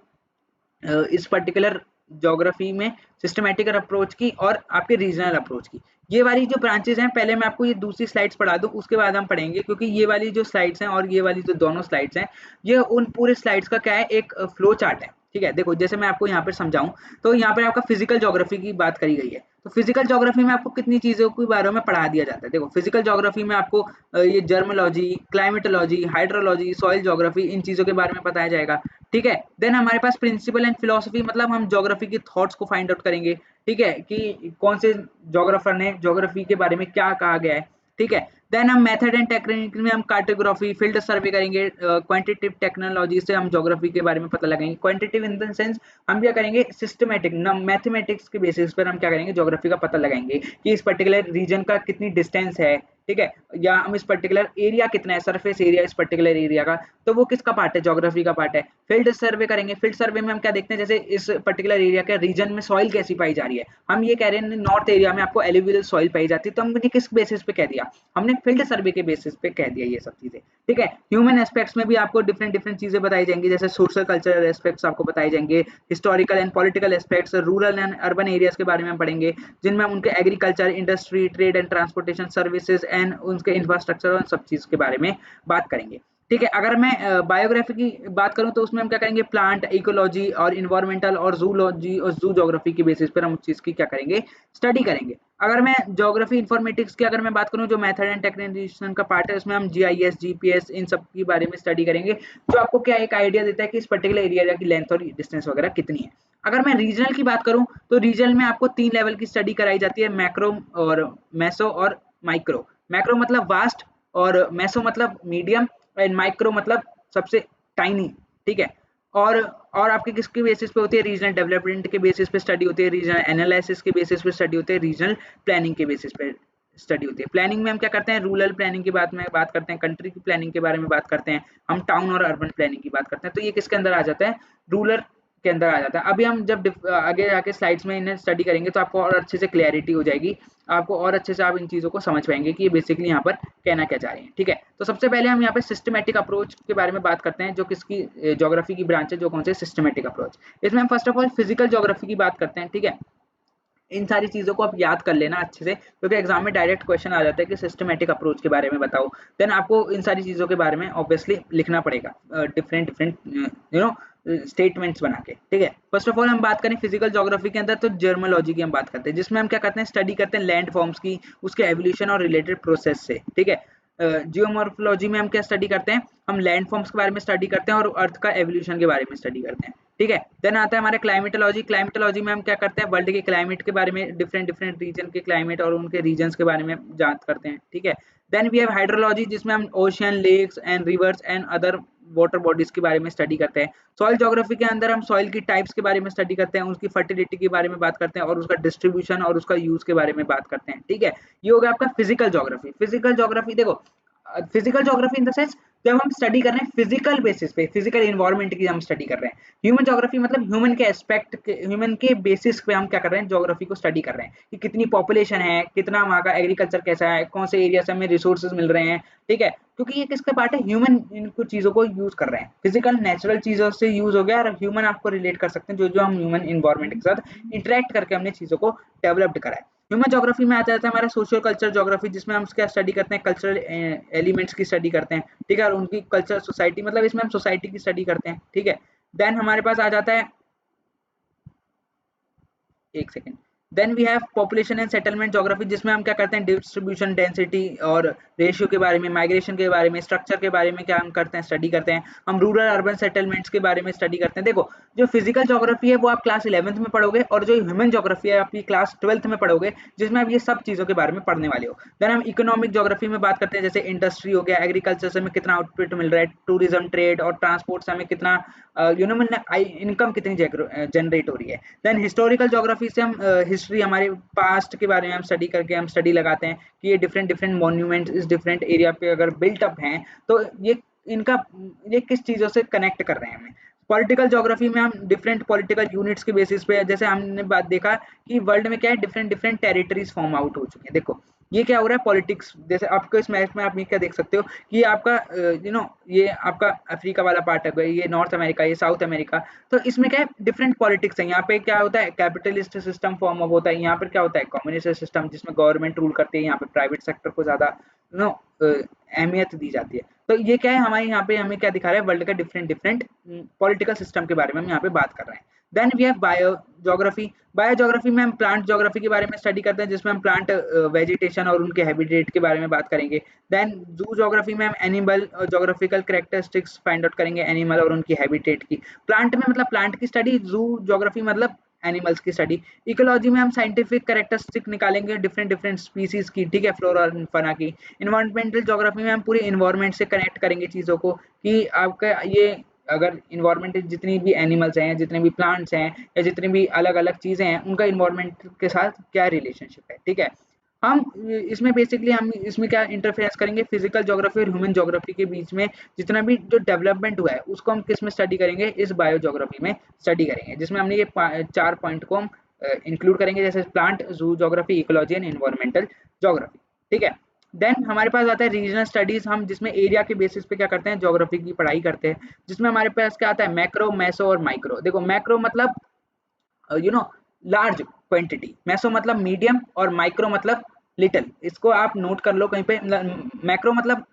इस पर्टिकुलर ज्योग्राफी में, सिस्टमैटिक अप्रोच की और आपके रीजनल अप्रोच की। ये वाली जो ब्रांचेस हैं, पहले मैं आपको ये दूसरी स्लाइड्स पढ़ा दूं, उसके बाद हम पढ़ेंगे, क्योंकि ये वाली जो स्लाइड्स हैं और ये वाली जो दोनों स्लाइड्स हैं, ये उन पूरे स्लाइड्स का क्या है, एक फ्लो चार्ट है। ठीक है, देखो जैसे मैं आपको यहाँ पर समझाऊं, तो यहाँ पर आपका फिजिकल ज्योग्राफी की बात करी गई है। तो फिजिकल ज्योग्राफी में आपको कितनी चीजों के बारे में पढ़ा दिया जाता है। देखो फिजिकल ज्योग्राफी में आपको ये germology, climatology, hydrology, soil geography, इन चीजों के बारे में बताया जाएगा। ठीक है, देन हमारे पास प्रिंसिपल एंड फिलोसफी, मतलब हम ज्योग्राफी के थॉट्स को फाइंड आउट करेंगे। ठीक है, कि कौन से ज्योग्राफर ने ज्योग्राफी के बारे में क्या कहा गया है। ठीक है, देन हम मेथड एंड टेक्निक में हम कार्टोग्राफी, फील्ड सर्वे करेंगे। क्वांटिटेटिव टेक्नोलॉजी से हम ज्योग्राफी के बारे में पता लगाएंगे। क्वांटिटेटिव इन द सेंस हम क्या करेंगे, सिस्टमेटिक मैथमेटिक्स के बेसिस पर हम क्या करेंगे, ज्योग्राफी का पता लगाएंगे कि इस पर्टिकुलर रीजन का कितनी डिस्टेंस है। ठीक है, या हम इस पर्टिकुलर एरिया कितना है, सरफेस एरिया इस पर्टिकुलर एरिया का, तो वो किसका पार्ट है, ज्योग्राफी का पार्ट है। फील्ड सर्वे करेंगे। फील्ड सर्वे में हम क्या देखते हैं, जैसे इस पर्टिकुलर एरिया के रीजन में सॉइल कैसी पाई जा रही है। हम ये कह रहे हैं नॉर्थ एरिया में आपको एलुवियल सॉइल पाई जाती है, तो हमने किस बेसिस पे कह दिया, हमने फील्ड सर्वे के बेसिस पे कह दिया ये सब चीजें। ठीक है, ह्यूमन एस्पेक्ट्स में भी आपको डिफरेंट डिफरेंट चीजें बताई जाएंगी, जैसे सोशल कल्चरल एस्पेक्ट्स आपको बताए जाएंगे, historical and political aspects, rural and urban areas के बारे में हम पढ़ेंगे, जिनमें हम उनके agriculture, industry, trade and transportation services and उनके इंफ्रास्ट्रक्चर और सब चीज के बारे में बात करेंगे। ठीक है, अगर मैं बायोग्राफी की बात करूं, तो उसमें हम क्या करेंगे, प्लांट इकोलॉजी और इन्वायरमेंटल और जूलॉजी और जू ज्योग्राफी के बेसिस पर हम उस चीज की क्या करेंगे, स्टडी करेंगे। अगर मैं ज्योग्राफी इन्फॉर्मेटिक्स की अगर मैं बात करूं, जो मेथड एंड टेक्निशियन का पार्ट है, उसमें हम जीआईएस, जीपीएस, इन सब के बारे में स्टडी करेंगे, जो आपको क्या एक आइडिया देता है कि इस पर्टिकुलर एरिया की लेंथ और डिस्टेंस वगैरह कितनी है। अगर मैं रीजनल की बात करूं, तो रीजनल में आपको 3 लेवल की स्टडी कराई जाती है, मैक्रो और मेसो और माइक्रो। मैक्रो मतलब वास्ट, और मेसो मतलब मीडियम, एंड माइक्रो मतलब सबसे टाइनी। ठीक है, और आपके किसके बेसिस पे होती है, रीजनल डेवलपमेंट के बेसिस पे स्टडी होती है, रीजनल एनालिसिस के बेसिस पे स्टडी होती है, रीजनल प्लानिंग के बेसिस पे स्टडी होती है। प्लानिंग में हम क्या करते हैं, रूरल प्लानिंग की बात करते हैं, कंट्री की प्लानिंग के बारे में बात करते हैं, हम टाउन और अर्बन प्लानिंग की बात करते हैं। तो ये किसके अंदर आ जाता है, रूरल के अंदर आ जाता है। अभी हम जब आगे जाके स्लाइड्स में इन्हें स्टडी करेंगे, तो आपको और अच्छे से क्लैरिटी हो जाएगी, आपको और अच्छे से आप इन चीज़ों को समझ पाएंगे कि ये बेसिकली यहाँ पर कहना क्या चाह रहे हैं। ठीक है, तो सबसे पहले हम यहाँ पे सिस्टमैटिक अप्रोच के बारे में बात करते हैं, जो किसकी ज्योग्राफी की ब्रांच है, जो कौन से सिस्टमैटिक अप्रोच। इसमें हम first of all physical geography की बात करते हैं। ठीक है, इन सारी चीज़ों को आप याद कर लेना अच्छे से, क्योंकि एग्जाम में डायरेक्ट क्वेश्चन आ जाता है कि सिस्टमैटिक अप्रोच के बारे में बताओ। देन आपको इन सारी चीज़ों के बारे में ऑब्वियसली लिखना पड़ेगा, different different you know statements बना के। ठीक है, फर्स्ट ऑफ ऑल हम बात करें फिजिकल ज्योग्राफी के अंदर, तो जर्मोलॉजी की हम बात करते हैं, जिसमें हम क्या करते हैं, स्टडी करते हैं लैंड फॉर्म्स की, उसके एवोल्यूशन और रिलेटेड प्रोसेस से। ठीक है, जियोमॉर्फोलॉजी में हम क्या स्टडी करते हैं, हम लैंड फॉर्म्स के बारे में स्टडी करते हैं और अर्थ का एवोल्यूशन के बारे में स्टडी करते हैं। ठीक है, देन आता है हमारा क्लाइमेटोलॉजी। क्लाइमेटोलॉजी में हम क्या करते हैं, वर्ल्ड के क्लाइमेट के बारे में, डिफरेंट डिफरेंट रीजन के क्लाइमेट और उनके रीजन्स के बारे में जांच करते हैं। ठीक है, देन वी हैव हाइड्रोलॉजी, जिसमें हम ocean, lakes and rivers and other water bodies के बारे में स्टडी करते हैं। सॉइल ज्योग्राफी के अंदर हम सॉइल की टाइप्स के बारे में स्टडी करते हैं, उसकी फर्टिलिटी के बारे में बात करते हैं और उसका डिस्ट्रीब्यूशन और उसका यूज के बारे में बात करते हैं। ठीक है, ये हो गया आपका फिजिकल ज्योग्राफी। फिजिकल ज्योग्राफी देखो, physical geography in the sense, जब हम स्टडी कर रहे हैं फिजिकल बेसिस पे, फिजिकल इन्वायरमेंट की हम स्टडी कर रहे हैं। ह्यूमन ज्योग्राफी मतलब ह्यूमन के एस्पेक्ट के, ह्यूमन के बेसिस पे हम क्या कर रहे हैं, ज्योग्राफी को स्टडी कर रहे हैं, कि कितनी पॉपुलेशन है, कितना वहाँ का एग्रीकल्चर कैसा है, कौन से एरिया से हमें रिसोर्सेज मिल रहे हैं। ठीक है, क्योंकि ये किसका पार्ट है, ह्यूमन इन कुछ चीज़ों को यूज कर रहे हैं। फिजिकल नेचुरल चीज़ों से यूज हो गया, और ह्यूमन आपको रिलेट कर सकते हैं, जो जो हम ह्यूमन इन्वायरमेंट के साथ इंटरेक्ट करके हमने चीज़ों को डेवलप्ड करा है। ह्यूमन ज्योग्राफी में आता है हमारा सोशियो कल्चर ज्योग्राफी, जिसमें हम क्या स्टडी करते हैं, कल्चरल एलिमेंट्स की स्टडी करते हैं। ठीक है, और उनकी कल्चर सोसाइटी, मतलब इसमें हम सोसाइटी की स्टडी करते हैं। ठीक है, देन हमारे पास आ जाता है, एक second, then we have population and settlement geography, जिसमें हम क्या करते हैं, डिस्ट्रीब्यूशन, डेंसिटी और रेशियो के बारे में, माइग्रेशन के बारे में, स्ट्रक्चर के बारे में क्या हम करते हैं, स्टडी करते हैं। हम रूरल अर्बन सेटलमेंट्स के बारे में स्टडी करते हैं। देखो, जो फिजिकल ज्योग्राफी है वो आप क्लास 11th में पढ़ोगे, और जो ह्यूमन ज्योग्राफी है आपकी क्लास 12th में पढ़ोगे, जिसमें आप ये सब चीज़ों के बारे में पढ़ने वाले हो। देन हम इकोनॉमिक ज्योग्राफी में बात करते हैं, जैसे इंडस्ट्री हो गया, एग्रीकल्चर से हमें कितना आउटपुट मिल रहा है, टूरिज्म, ट्रेड और ट्रांसपोर्ट से हमें कितना इनकम कितनी जनरेट हो रही है। देन हिस्टोरिकल ज्योग्राफी से हम हिस्ट्री, हमारे पास्ट के बारे में हम स्टडी करके हम स्टडी लगाते हैं कि ये डिफरेंट डिफरेंट मॉन्यूमेंट्स इस डिफरेंट एरिया पे अगर बिल्ट अप हैं तो इनका ये किस चीज़ों से कनेक्ट कर रहे हैं हमें। पॉलिटिकल ज्योग्राफी में हम डिफरेंट पॉलिटिकल यूनिट्स के बेसिस पे, जैसे हमने बात देखा कि वर्ल्ड में क्या है, different different territories form out हो चुके हैं। देखो ये क्या हो रहा है, पॉलिटिक्स। जैसे आपको इस मैप में आप ये क्या देख सकते हो कि आपका ये आपका अफ्रीका वाला पार्ट है, ये नॉर्थ अमेरिका, ये साउथ अमेरिका। तो इसमें क्या है, डिफरेंट पॉलिटिक्स है। यहाँ पे क्या होता है, कैपिटलिस्ट सिस्टम फॉर्म अप होता है। यहाँ पर क्या होता है, कम्युनिस्ट सिस्टम जिसमें गवर्नमेंट रूल करती है। यहाँ पे प्राइवेट सेक्टर को ज्यादा अहमियत दी जाती है। तो ये क्या है, हमारे यहाँ पे हमें क्या दिखा रहा है, वर्ल्ड का डिफरेंट डिफरेंट पॉलिटिकल सिस्टम के बारे में हम यहाँ पे बात कर रहे हैं। Then we have biogeography. Biogeography में हम प्लांट ज्योग्राफी के बारे में स्टडी करते हैं, जिसमें हम प्लांट वेजिटेशन और उनके हैबिटेट के बारे में बात करेंगे। देन जू ज्योग्राफी में हम animal geographical characteristics find out करेंगे, एनिमल और उनकी हैबिटेट की। प्लांट में मतलब प्लांट की स्टडी, जू ज्योग्राफी मतलब एनिमल्स की स्टडी। इकोलॉजी में हम साइंटिफिक कैरेक्टरिस्टिक निकालेंगे डिफरेंट डिफरेंट स्पीसीज की, ठीक है, फ्लोरा और फना की। इन्वायरमेंटल ज्योग्राफी में हम पूरे इन्वायरमेंट से कनेक्ट करेंगे चीज़ों को कि आपका ये अगर इन्वायरमेंट जितनी भी एनिमल्स हैं, जितने भी प्लांट्स हैं या जितनी भी अलग अलग चीज़ें हैं, उनका इन्वायरमेंट के साथ क्या रिलेशनशिप है, ठीक है। हम इसमें बेसिकली हम इसमें क्या इंटरफेरेंस करेंगे, फिजिकल ज्योग्राफी और ह्यूमन ज्योग्राफी के बीच में जितना भी जो डेवलपमेंट हुआ है उसको हम किस में स्टडी करेंगे, इस बायो ज्योग्राफी में स्टडी करेंगे, जिसमें हमने ये 4 पॉइंट को हम इंक्लूड करेंगे, जैसे प्लांट, जू geography, ecology and environmental geography, ठीक है। देन हमारे पास आता है रीजनल स्टडीज। हम जिसमें एरिया के बेसिस पे क्या करते हैं, ज्योग्राफी की पढ़ाई करते हैं, जिसमें हमारे पास क्या आता है, मैक्रो, मेसो और माइक्रो। देखो मैक्रो मतलब लार्ज क्वांटिटी, मेसो मतलब मीडियम और माइक्रो मतलब लिटिल। इसको आप नोट कर लो कहीं पे। मैक्रो मतलब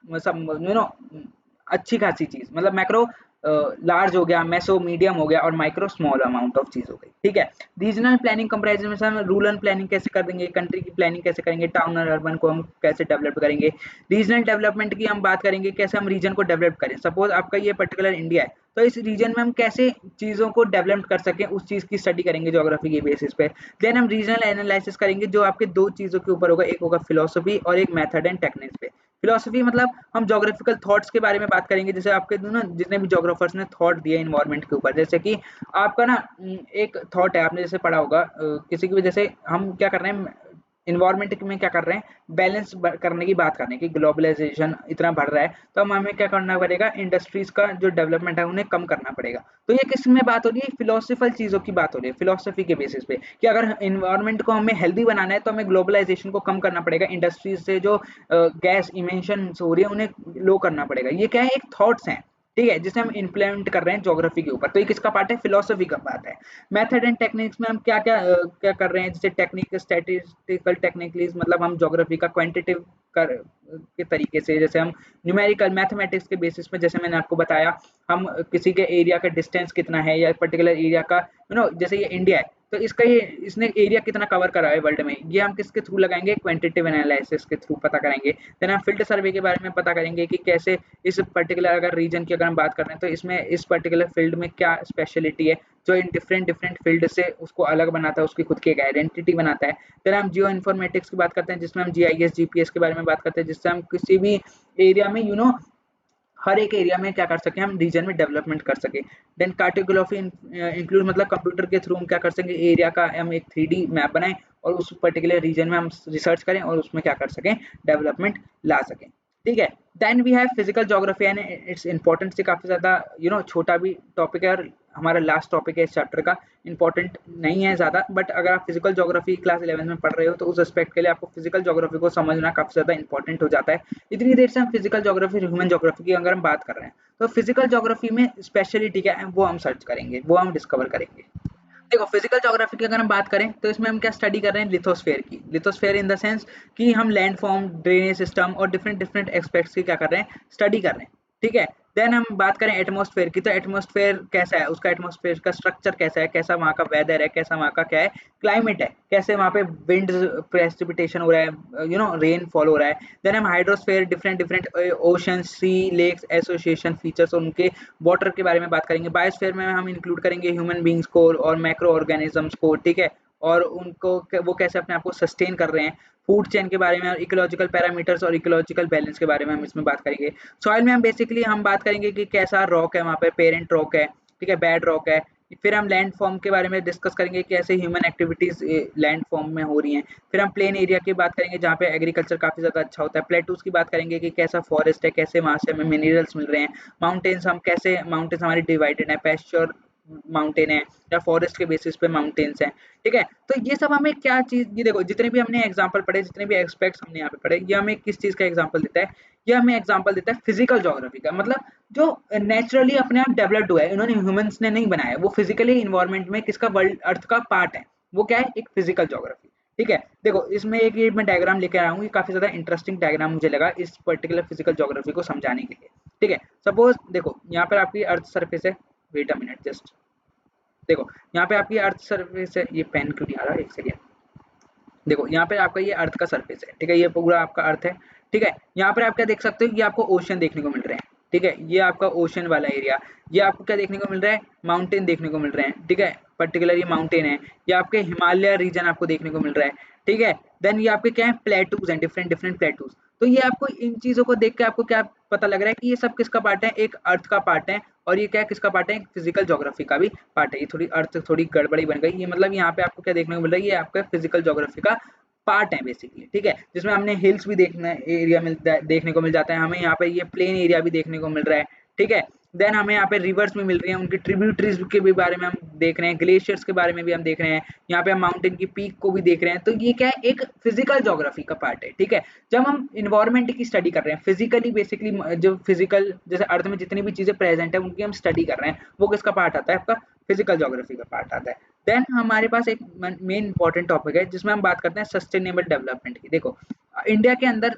अच्छी खासी चीज, मतलब मैक्रो लार्ज हो गया, मेसो मीडियम हो गया और माइक्रो स्मॉल अमाउंट ऑफ चीज हो गई, ठीक है। रीजनल प्लानिंग कंपैरिजन में हम रूरल प्लानिंग कैसे कर देंगे, कंट्री की प्लानिंग कैसे करेंगे, टाउन और अर्बन को हम कैसे डेवलप करेंगे। रीजनल डेवलपमेंट की हम बात करेंगे, कैसे हम रीजन को डेवलप करें। सपोज आपका ये पर्टिकुलर इंडिया है, तो इस रीजन में हम कैसे चीज़ों को डेवलप कर सकें, उस चीज़ की स्टडी करेंगे ज्योग्राफी के बेसिस पे। देन हम रीजनल एनालिसिस करेंगे, जो आपके दो चीज़ों के ऊपर होगा, एक होगा फिलोसफी और एक मेथड एंड टेक्निक्स पे। फिलोसफी मतलब हम ज्योग्राफिकल थॉट्स के बारे में बात करेंगे, जैसे आपके जितने भी ज्योग्राफर्स ने थॉट दिए इन्वायरमेंट के ऊपर। जैसे कि आपका ना एक थॉट है, आपने जैसे पढ़ा होगा किसी की भी, जैसे हम क्या कर रहे हैं इन्वायरमेंट में, क्या कर रहे हैं बैलेंस करने की बात करने की। ग्लोबलाइजेशन इतना बढ़ रहा है तो हम हमें क्या करना पड़ेगा, इंडस्ट्रीज का जो डेवलपमेंट है उन्हें कम करना पड़ेगा। तो ये किस में बात हो रही है, फिलोसफिकल चीजों की बात हो रही है, फिलोसफी के बेसिस पे कि अगर इन्वायरमेंट को हमें हेल्दी बनाना है तो हमें ग्लोबलाइजेशन को कम करना पड़ेगा, इंडस्ट्रीज से जो गैस इमिशन हो रही है उन्हें लो करना पड़ेगा। ये क्या है, एक थॉट्स हैं, ठीक है, जिसे हम इम्प्लीमेंट कर रहे हैं ज्योग्राफी के ऊपर। तो ये किसका पार्ट है, फिलोसफी का पार्ट है। मेथड एंड टेक्निक्स में हम क्या क्या क्या कर रहे हैं, जैसे टेक्निक, स्टैटिस्टिकल टेक्निकलीज मतलब हम ज्योग्राफी का क्वांटिटेटिव कर के तरीके से, जैसे हम न्यूमेरिकल मैथमेटिक्स के बेसिस पे, जैसे मैंने आपको बताया, हम किसी के एरिया का डिस्टेंस कितना है या पर्टिकुलर एरिया का जैसे ये इंडिया है तो इसका ये इसने एरिया कितना कवर करा है वर्ल्ड में, ये हम किसके थ्रू लगाएंगे, क्वांटिटेटिव एनालिसिस के थ्रू पता करेंगे। देन हम फील्ड सर्वे के बारे में पता करेंगे कि कैसे इस पर्टिकुलर अगर रीजन की अगर हम बात कर रहे हैं तो इसमें इस पर्टिकुलर फील्ड में क्या स्पेशलिटी है जो इन डिफरेंट डिफरेंट फील्ड से उसको अलग बनाता है, उसकी खुद की एक आइडेंटिटी बनाता है। फिर हम जियो इन्फॉर्मेटिक्स की बात करते हैं, जिसमें हम जीआईएस जीपीएस के बारे में बात करते हैं, जिससे हम किसी भी एरिया में हर एक एरिया में क्या कर सकें, हम रीजन में डेवलपमेंट कर सकें। देन कार्टोग्राफी इंक्लूड मतलब कंप्यूटर के थ्रू हम क्या कर सकें, एरिया का हम एक 3D मैप बनाएं और उस पर्टिकुलर रीजन में हम रिसर्च करें और उसमें क्या कर सकें, डेवलपमेंट ला सकें, ठीक है। Then we have physical geography and its important से काफी ज्यादा छोटा भी टॉपिक है और हमारा लास्ट टॉपिक है इस चैप्टर का, इंपॉर्टेंट नहीं है ज़्यादा, बट अगर आप फिजिकल ज्योग्राफी क्लास 11 में पढ़ रहे हो तो उस एस्पेक्ट के लिए आपको फिजिकल ज्योग्राफी को समझना काफ़ी ज़्यादा इंपॉर्टेंट हो जाता है। इतनी देर से हम फिजिकल ज्योग्राफी, ह्यूमन ज्योग्राफी की अगर हम बात कर रहे हैं तो फिजिकल ज्योग्राफी में स्पेशलिटी क्या है वो हम सर्च करेंगे, वो हम डिस्कवर करेंगे। देखो फिजिकल ज्योग्राफी की अगर हम बात करें तो इसमें हम क्या स्टडी कर रहे हैं, लिथोस्फेयर की। लिथोस्फेयर इन द सेंस कि हम लैंड फॉर्म, ड्रेनेज सिस्टम और डिफरेंट डिफरेंट एस्पेक्ट्स की क्या कर रहे हैं, स्टडी कर रहे हैं, ठीक है। देन हम बात करें एटमॉस्फेयर की, तो एटमॉस्फेयर कैसा है, उसका एटमॉस्फेयर का स्ट्रक्चर कैसा है, कैसा वहाँ का वेदर है, कैसा वहाँ का क्या है क्लाइमेट है, कैसे वहाँ पे विंड प्रेसिपिटेशन हो रहा है, रेन फॉल हो रहा है। देन हम हाइड्रोस्फेयर, डिफरेंट डिफरेंट ओशन, सी, लेक्स, एसोसिएशन फीचर्स और उनके वाटर के बारे में बात करेंगे। बायोस्फीयर में हम इंक्लूड करेंगे ह्यूमन बींग्स को और माइक्रो ऑर्गेनिजम्स को, ठीक है, और उनको वो कैसे अपने आप को सस्टेन कर रहे हैं। फूड चेन के बारे में और इकोलॉजिकल पैरामीटर्स और इकोलॉजिकल बैलेंस के बारे में हम इसमें बात करेंगे। सॉइल में हम बेसिकली हम बात करेंगे कि कैसा रॉक है, वहाँ पे पेरेंट रॉक है, ठीक है, बेड रॉक है, फिर हम लैंड फॉर्म के बारे में डिस्कस करेंगे कि ऐसे ह्यूमन एक्टिविटीज लैंड फॉर्म में हो रही हैं। फिर हम प्लेन एरिया की बात करेंगे जहाँ पे एग्रीकल्चर काफी ज्यादा अच्छा होता है। प्लेटूज की बात करेंगे कि कैसा फॉरेस्ट है, कैसे वहां से हमें मिनरल्स मिल रहे हैं। माउंटेन्स, हम कैसे माउंटेन्स हमारे डिवाइडेड है, पैस्चर माउंटेन है या फॉरेस्ट के बेसिस पे माउंटेन्स हैं। ठीक है, तो ये सब हमें क्या चीज, ये देखो जितने भी हमने एग्जांपल पढ़े, जितने भी एस्पेक्ट्स हमने यहाँ पे पढ़े, ये हमें किस चीज का एग्जांपल देता है? ये हमें एग्जांपल देता है फिजिकल ज्योग्राफी का। मतलब जो नेचुरली अपने आप डेवलप्ड हुआ है, इन्होंने ह्यूमंस ने नहीं बनाया, वो फिजिकली इन्वायरमेंट में किसका, वर्ल्ड अर्थ का पार्ट है। वो क्या है? एक फिजिकल ज्योग्राफी। ठीक है, देखो इसमें एक ये मैं डायग्राम लेकर आया हूँ, ये काफी ज्यादा इंटरेस्टिंग डायग्राम मुझे लगा इस पर्टिकुलर फिजिकल ज्योग्राफी को समझाने के लिए। ठीक है, सपोज देखो यहाँ पर आपकी अर्थ सरफेस है। वेट अ मिनट जस्ट, देखो यहाँ पे आपकी अर्थ सरफेस है। ये पेन क्यों नहीं आ रहा, एक सेकेंड। देखो यहाँ पे आपका ये अर्थ का सरफेस है। ठीक है, ये पूरा आपका अर्थ है। ठीक है, यहाँ पर आप क्या देख सकते हो कि आपको ओशन देखने को मिल रहे हैं। ठीक है, ये आपका ओशन वाला एरिया। ये आपको क्या देखने को मिल रहा है? माउंटेन देखने को मिल रहे हैं। ठीक है, पर्टिकुलर ये माउंटेन है। ये आपके हिमालय रीजन आपको देखने को मिल रहा है। ठीक है, देन ये आपके क्या है? प्लेटूज हैं, डिफरेंट डिफरेंट प्लेटूज। तो ये आपको इन चीजों को देख के आपको क्या पता लग रहा है कि ये सब किसका पार्ट है? एक अर्थ का पार्ट है। और ये क्या है, किसका पार्ट है? फिजिकल ज्योग्राफी का भी पार्ट है। ये थोड़ी अर्थ थोड़ी गड़बड़ी बन गई, ये मतलब यहाँ पे आपको क्या देखने को मिल रहा है? ये आपका फिजिकल ज्योग्राफी का पार्ट है बेसिकली। ठीक है, जिसमें हमने हिल्स भी देखना एरिया मिलता है, देखने को मिल जाता है हमें। यहाँ पे ये प्लेन एरिया भी देखने को मिल रहा है। ठीक है, देन हमें यहाँ पे रिवर्स भी मिल रही हैं, उनकी ट्रिब्यूटरीज के भी बारे में हम देख रहे हैं, ग्लेशियर्स के बारे में भी हम देख रहे हैं। यहाँ पे हम माउंटेन की पीक को भी देख रहे हैं। तो ये क्या है? एक फिजिकल ज्योग्राफी का पार्ट है। ठीक है, जब हम इन्वायरमेंट की स्टडी कर रहे हैं फिजिकली, बेसिकली जो फिजिकल जैसे अर्थ में जितनी भी चीजें प्रेजेंट है उनकी हम स्टडी कर रहे हैं, वो किसका पार्ट आता है? आपका फिजिकल ज्योग्राफी का पार्ट आता है। देन हमारे पास एक मेन इंपॉर्टेंट टॉपिक है जिसमें हम बात करते हैं सस्टेनेबल डेवलपमेंट की। देखो इंडिया के अंदर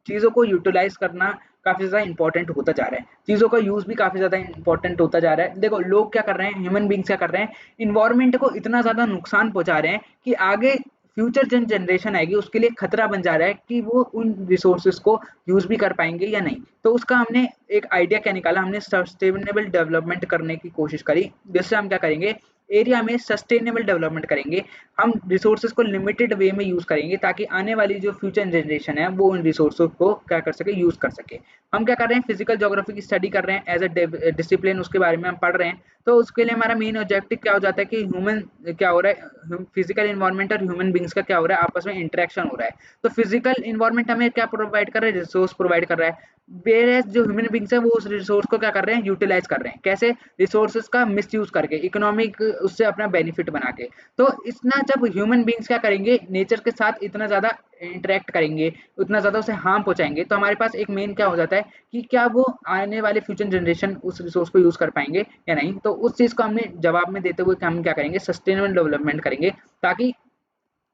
चीज़ों को यूटिलाइज करना काफ़ी ज़्यादा इंपॉर्टेंट होता जा रहा है, चीज़ों का यूज़ भी काफ़ी ज़्यादा इंपॉर्टेंट होता जा रहा है। देखो लोग क्या कर रहे हैं, ह्यूमन बींग्स क्या कर रहे हैं, इन्वायरमेंट को इतना ज़्यादा नुकसान पहुंचा रहे हैं कि आगे फ्यूचर जनरेशन आएगी उसके लिए खतरा बन जा रहा है कि वो उन रिसोर्सेज को यूज भी कर पाएंगे या नहीं। तो उसका हमने एक आइडिया क्या निकाला, हमने सस्टेनेबल डेवलपमेंट करने की कोशिश करी, जिससे हम क्या करेंगे, एरिया में सस्टेनेबल डेवलपमेंट करेंगे। हम रिसोर्सेज को लिमिटेड वे में यूज करेंगे ताकि आने वाली जो फ्यूचर जनरेशन है वो उन रिसोर्सों को क्या कर सके, यूज कर सके। हम क्या कर रहे हैं, फिजिकल ज्योग्राफी की स्टडी कर रहे हैं, एज अ डिसिप्लिन उसके बारे में हम पढ़ रहे हैं। तो उसके लिए हमारा मेन ऑब्जेक्टिव क्या हो जाता है कि ह्यूमन क्या हो रहा है, फिजिकल इन्वायरमेंट और ह्यूमन बींग्स का क्या हो रहा है, आपस में इंटरेक्शन हो रहा है। तो फिजिकल इन्वायरमेंट हमें क्या प्रोवाइड कर रहा है, रिसोर्स प्रोवाइड कर रहा है। वेयरएज जो ह्यूमन बींग्स है वो उस रिसोर्स को क्या कर रहे हैं, यूटिलाइज कर रहे हैं। कैसे? रिसोर्सेज का मिसयूज करके, इकोनॉमिक उससे अपना बेनिफिट बना के। तो इतना जब ह्यूमन बींग्स क्या करेंगे, नेचर के साथ इतना ज्यादा इंटरेक्ट करेंगे, उतना ज्यादा उसे हार्म पहुंचाएंगे, तो हमारे पास एक मेन क्या हो जाता है कि क्या वो आने वाले फ्यूचर जनरेशन उस रिसोर्स को यूज कर पाएंगे या नहीं। तो उस चीज को हमने जवाब में देते हुए हम क्या करेंगे, सस्टेनेबल डेवलपमेंट करेंगे, ताकि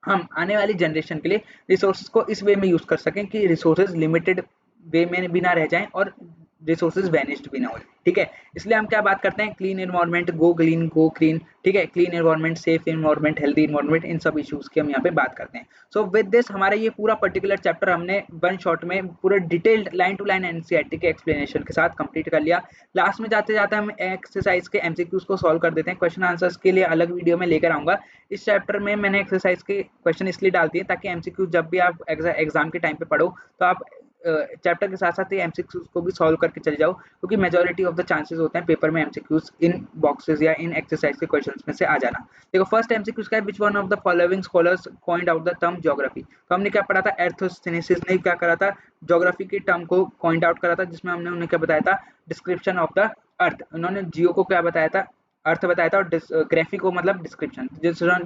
हम आने वाली जनरेशन के लिए रिसोर्सेज को इस वे में यूज कर सकें कि रिसोर्सेज लिमिटेड वे में भी ना रह जाएं और रिसोर्सेज वैनिश्ड भी ना हो। ठीक है, इसलिए हम क्या बात करते हैं, clean environment, go green go clean. ठीक है, clean environment, safe environment, healthy environment, इन सब इश्यूज की हम यहाँ पे बात करते हैं। सो विद दिस हमारा ये पूरा पर्टिकुलर चैप्टर हमने वन शॉट में पूरा detailed line to line NCERT के एक्सप्लेनेशन के साथ कंप्लीट कर लिया। लास्ट में जाते जाते हम एक्सरसाइज के एमसीक्यूज को सॉल्व कर देते हैं। क्वेश्चन आंसर्स के लिए अलग वीडियो में लेकर आऊंगा। इस चैप्टर में मैंने एक्सरसाइज के क्वेश्चन इसलिए डाल दिए ताकि एमसीक्यू जब भी आप एग्जाम के टाइम पे पढ़ो तो आप चैप्टर के साथ साथ ये एमसीक्यूज को भी सॉल्व करके चले जाओ, क्योंकि मेजोरिटी ऑफ द चांसेस होते हैं पेपर में एमसीक्यूज इन बॉक्सेस या इन एक्सरसाइज के क्वेश्चंस में से आ जाना। देखो फर्स्ट एमसीक्यूज का है, which one of the following scholars point out the term geography. तो हमने क्या पढ़ा था, एर्थोसिनेसिस ने क्या करा था, ज्योग्राफी के टर्म को पॉइंट आउट करा था, जिसमें हमने उन्हें क्या बताया था, डिस्क्रिप्शन ऑफ द अर्थ। उन्होंने जियो को क्या बताया था, अर्थ बताया था, और ग्राफी को मतलब डिस्क्रिप्शन,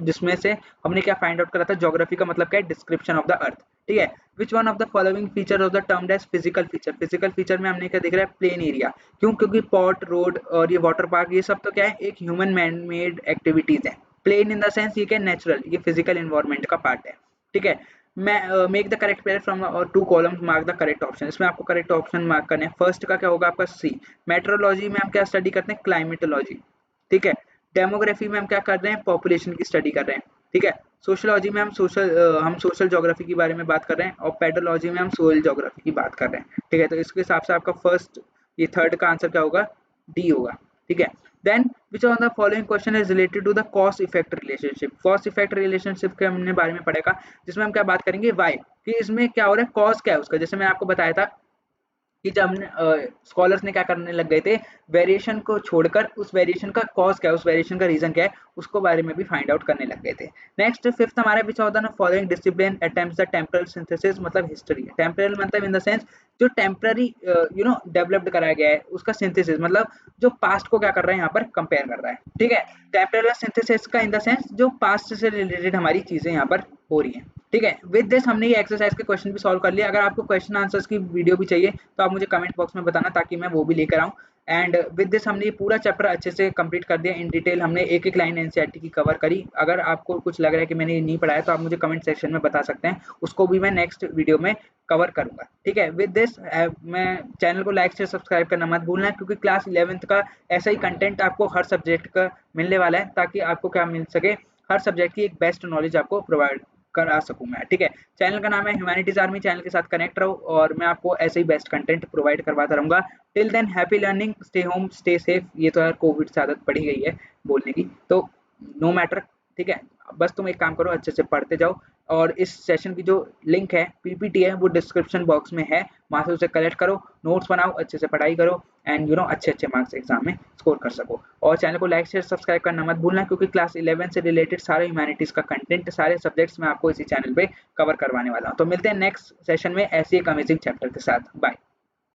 जिसमें से हमने क्या फाइंड आउट करा था, ज्योग्राफी का मतलब क्या है, डिस्क्रिप्शन ऑफ द अर्थ। ठीक है, which one of the following feature of the term as physical feature. Physical feature में हमने क्या देख रहा है, प्लेन एरिया। क्यों? क्योंकि पोर्ट, रोड और ये वाटर पार्क, ये सब तो क्या है, एक ह्यूमन मैन मेड एक्टिविटीज है। प्लेन इन द सेंस ये क्या, नेचुरल, ये फिजिकल इन्वायरमेंट का पार्ट है। ठीक है, मैं make the correct pair from our two columns, mark the correct option. इसमें आपको करेक्ट ऑप्शन मार्क करने हैं। फर्स्ट का क्या होगा आपका सी। मेट्रोलॉजी में हम क्या स्टडी करते हैं, क्लाइमेटोलॉजी। ठीक है, डेमोग्राफी में हम क्या कर रहे हैं, पॉपुलेशन की स्टडी कर रहे हैं। ठीक है, सोशियोलॉजी में हम सोशल ज्योग्राफी के बारे में बात कर रहे हैं, और पेडोलॉजी में हम सोइल ज्योग्राफी की बात कर रहे हैं। ठीक है, तो इसके हिसाब से आपका फर्स्ट, ये थर्ड का आंसर क्या होगा, डी होगा। ठीक है, then which of the following question is related to the cause effect relationship. Cause effect relationship के हमने बारे में पढ़ेगा, जिसमें हम क्या बात करेंगे, वाई, कि इसमें क्या हो रहा है, कॉज क्या है उसका। जैसे मैंने आपको बताया था कि जब हमने स्कॉलर्स ने क्या करने लग गए थे, वेरिएशन को छोड़कर उस वेरिएशन का कॉज क्या है, उस वेरिएशन का रीजन क्या है, उसको बारे में भी फाइंड आउट करने लग गए थे। नेक्स्ट फिफ्थ हमारा पीछे होता है ना, following discipline attempts the temporal synthesis, मतलब हिस्ट्री। टेम्परल मतलब इन द सेंस जो टेम्पररी डेवलप्ड कराया गया है उसका सिंथेसिस, मतलब जो पास्ट को क्या कर रहा है यहाँ पर कंपेयर कर रहा है, ठीक है। टेम्परल सिंथेसिस का इन द सेंस जो पास्ट से रिलेटेड हमारी चीजें यहाँ पर हो रही हैं, ठीक है। विद दिस हमने ये एक्सरसाइज के क्वेश्चन भी सॉल्व कर लिया। अगर आपको क्वेश्चन आंसर्स की वीडियो भी चाहिए तो आप मुझे कमेंट बॉक्स में बताना ताकि मैं वो भी लेकर आऊँ। एंड विद दिस हमने ये पूरा चैप्टर अच्छे से कंप्लीट कर दिया इन डिटेल, हमने एक एक लाइन एनसीईआरटी की कवर करी। अगर आपको कुछ लग रहा है कि मैंने ये नहीं पढ़ाया तो आप मुझे कमेंट सेक्शन में बता सकते हैं, उसको भी मैं नेक्स्ट वीडियो में कवर करूंगा, ठीक है। विद दिस मैं चैनल को लाइक शेयर सब्सक्राइब करना मत भूलना, क्योंकि क्लास 11th का ऐसा ही कंटेंट आपको हर सब्जेक्ट का मिलने वाला है, ताकि आपको क्या मिल सके, हर सब्जेक्ट की एक बेस्ट नॉलेज आपको प्रोवाइड करा सकूं मैं, ठीक है। चैनल का नाम है ह्यूमैनिटीज आर्मी, चैनल के साथ कनेक्ट रहो और मैं आपको ऐसे ही बेस्ट कंटेंट प्रोवाइड करवाता रहूंगा। Till than happy learning, stay home stay safe. ये तो यार कोविड से आदत पड़ी गई है बोलने की, तो नो मैटर, ठीक है। बस तुम एक काम करो, अच्छे से पढ़ते जाओ और इस सेशन की जो लिंक है, पीपीटी है, वो डिस्क्रिप्शन बॉक्स में है, वहां से उसे कलेक्ट करो, नोट्स बनाओ, अच्छे से पढ़ाई करो एंड अच्छे अच्छे मार्क्स एग्जाम में स्कोर कर सको। और चैनल को लाइक शेयर सब्सक्राइब करना मत भूलना, क्योंकि क्लास 11 से रिलेटेड सारे ह्यूमैनिटीज का कंटेंट, सारे सब्जेक्ट्स मैं आपको इसी चैनल पे कवर करवाने वाला हूँ। तो मिलते हैं नेक्स्ट सेशन में ऐसे एक अमेजिंग चैप्टर के साथ। बाय।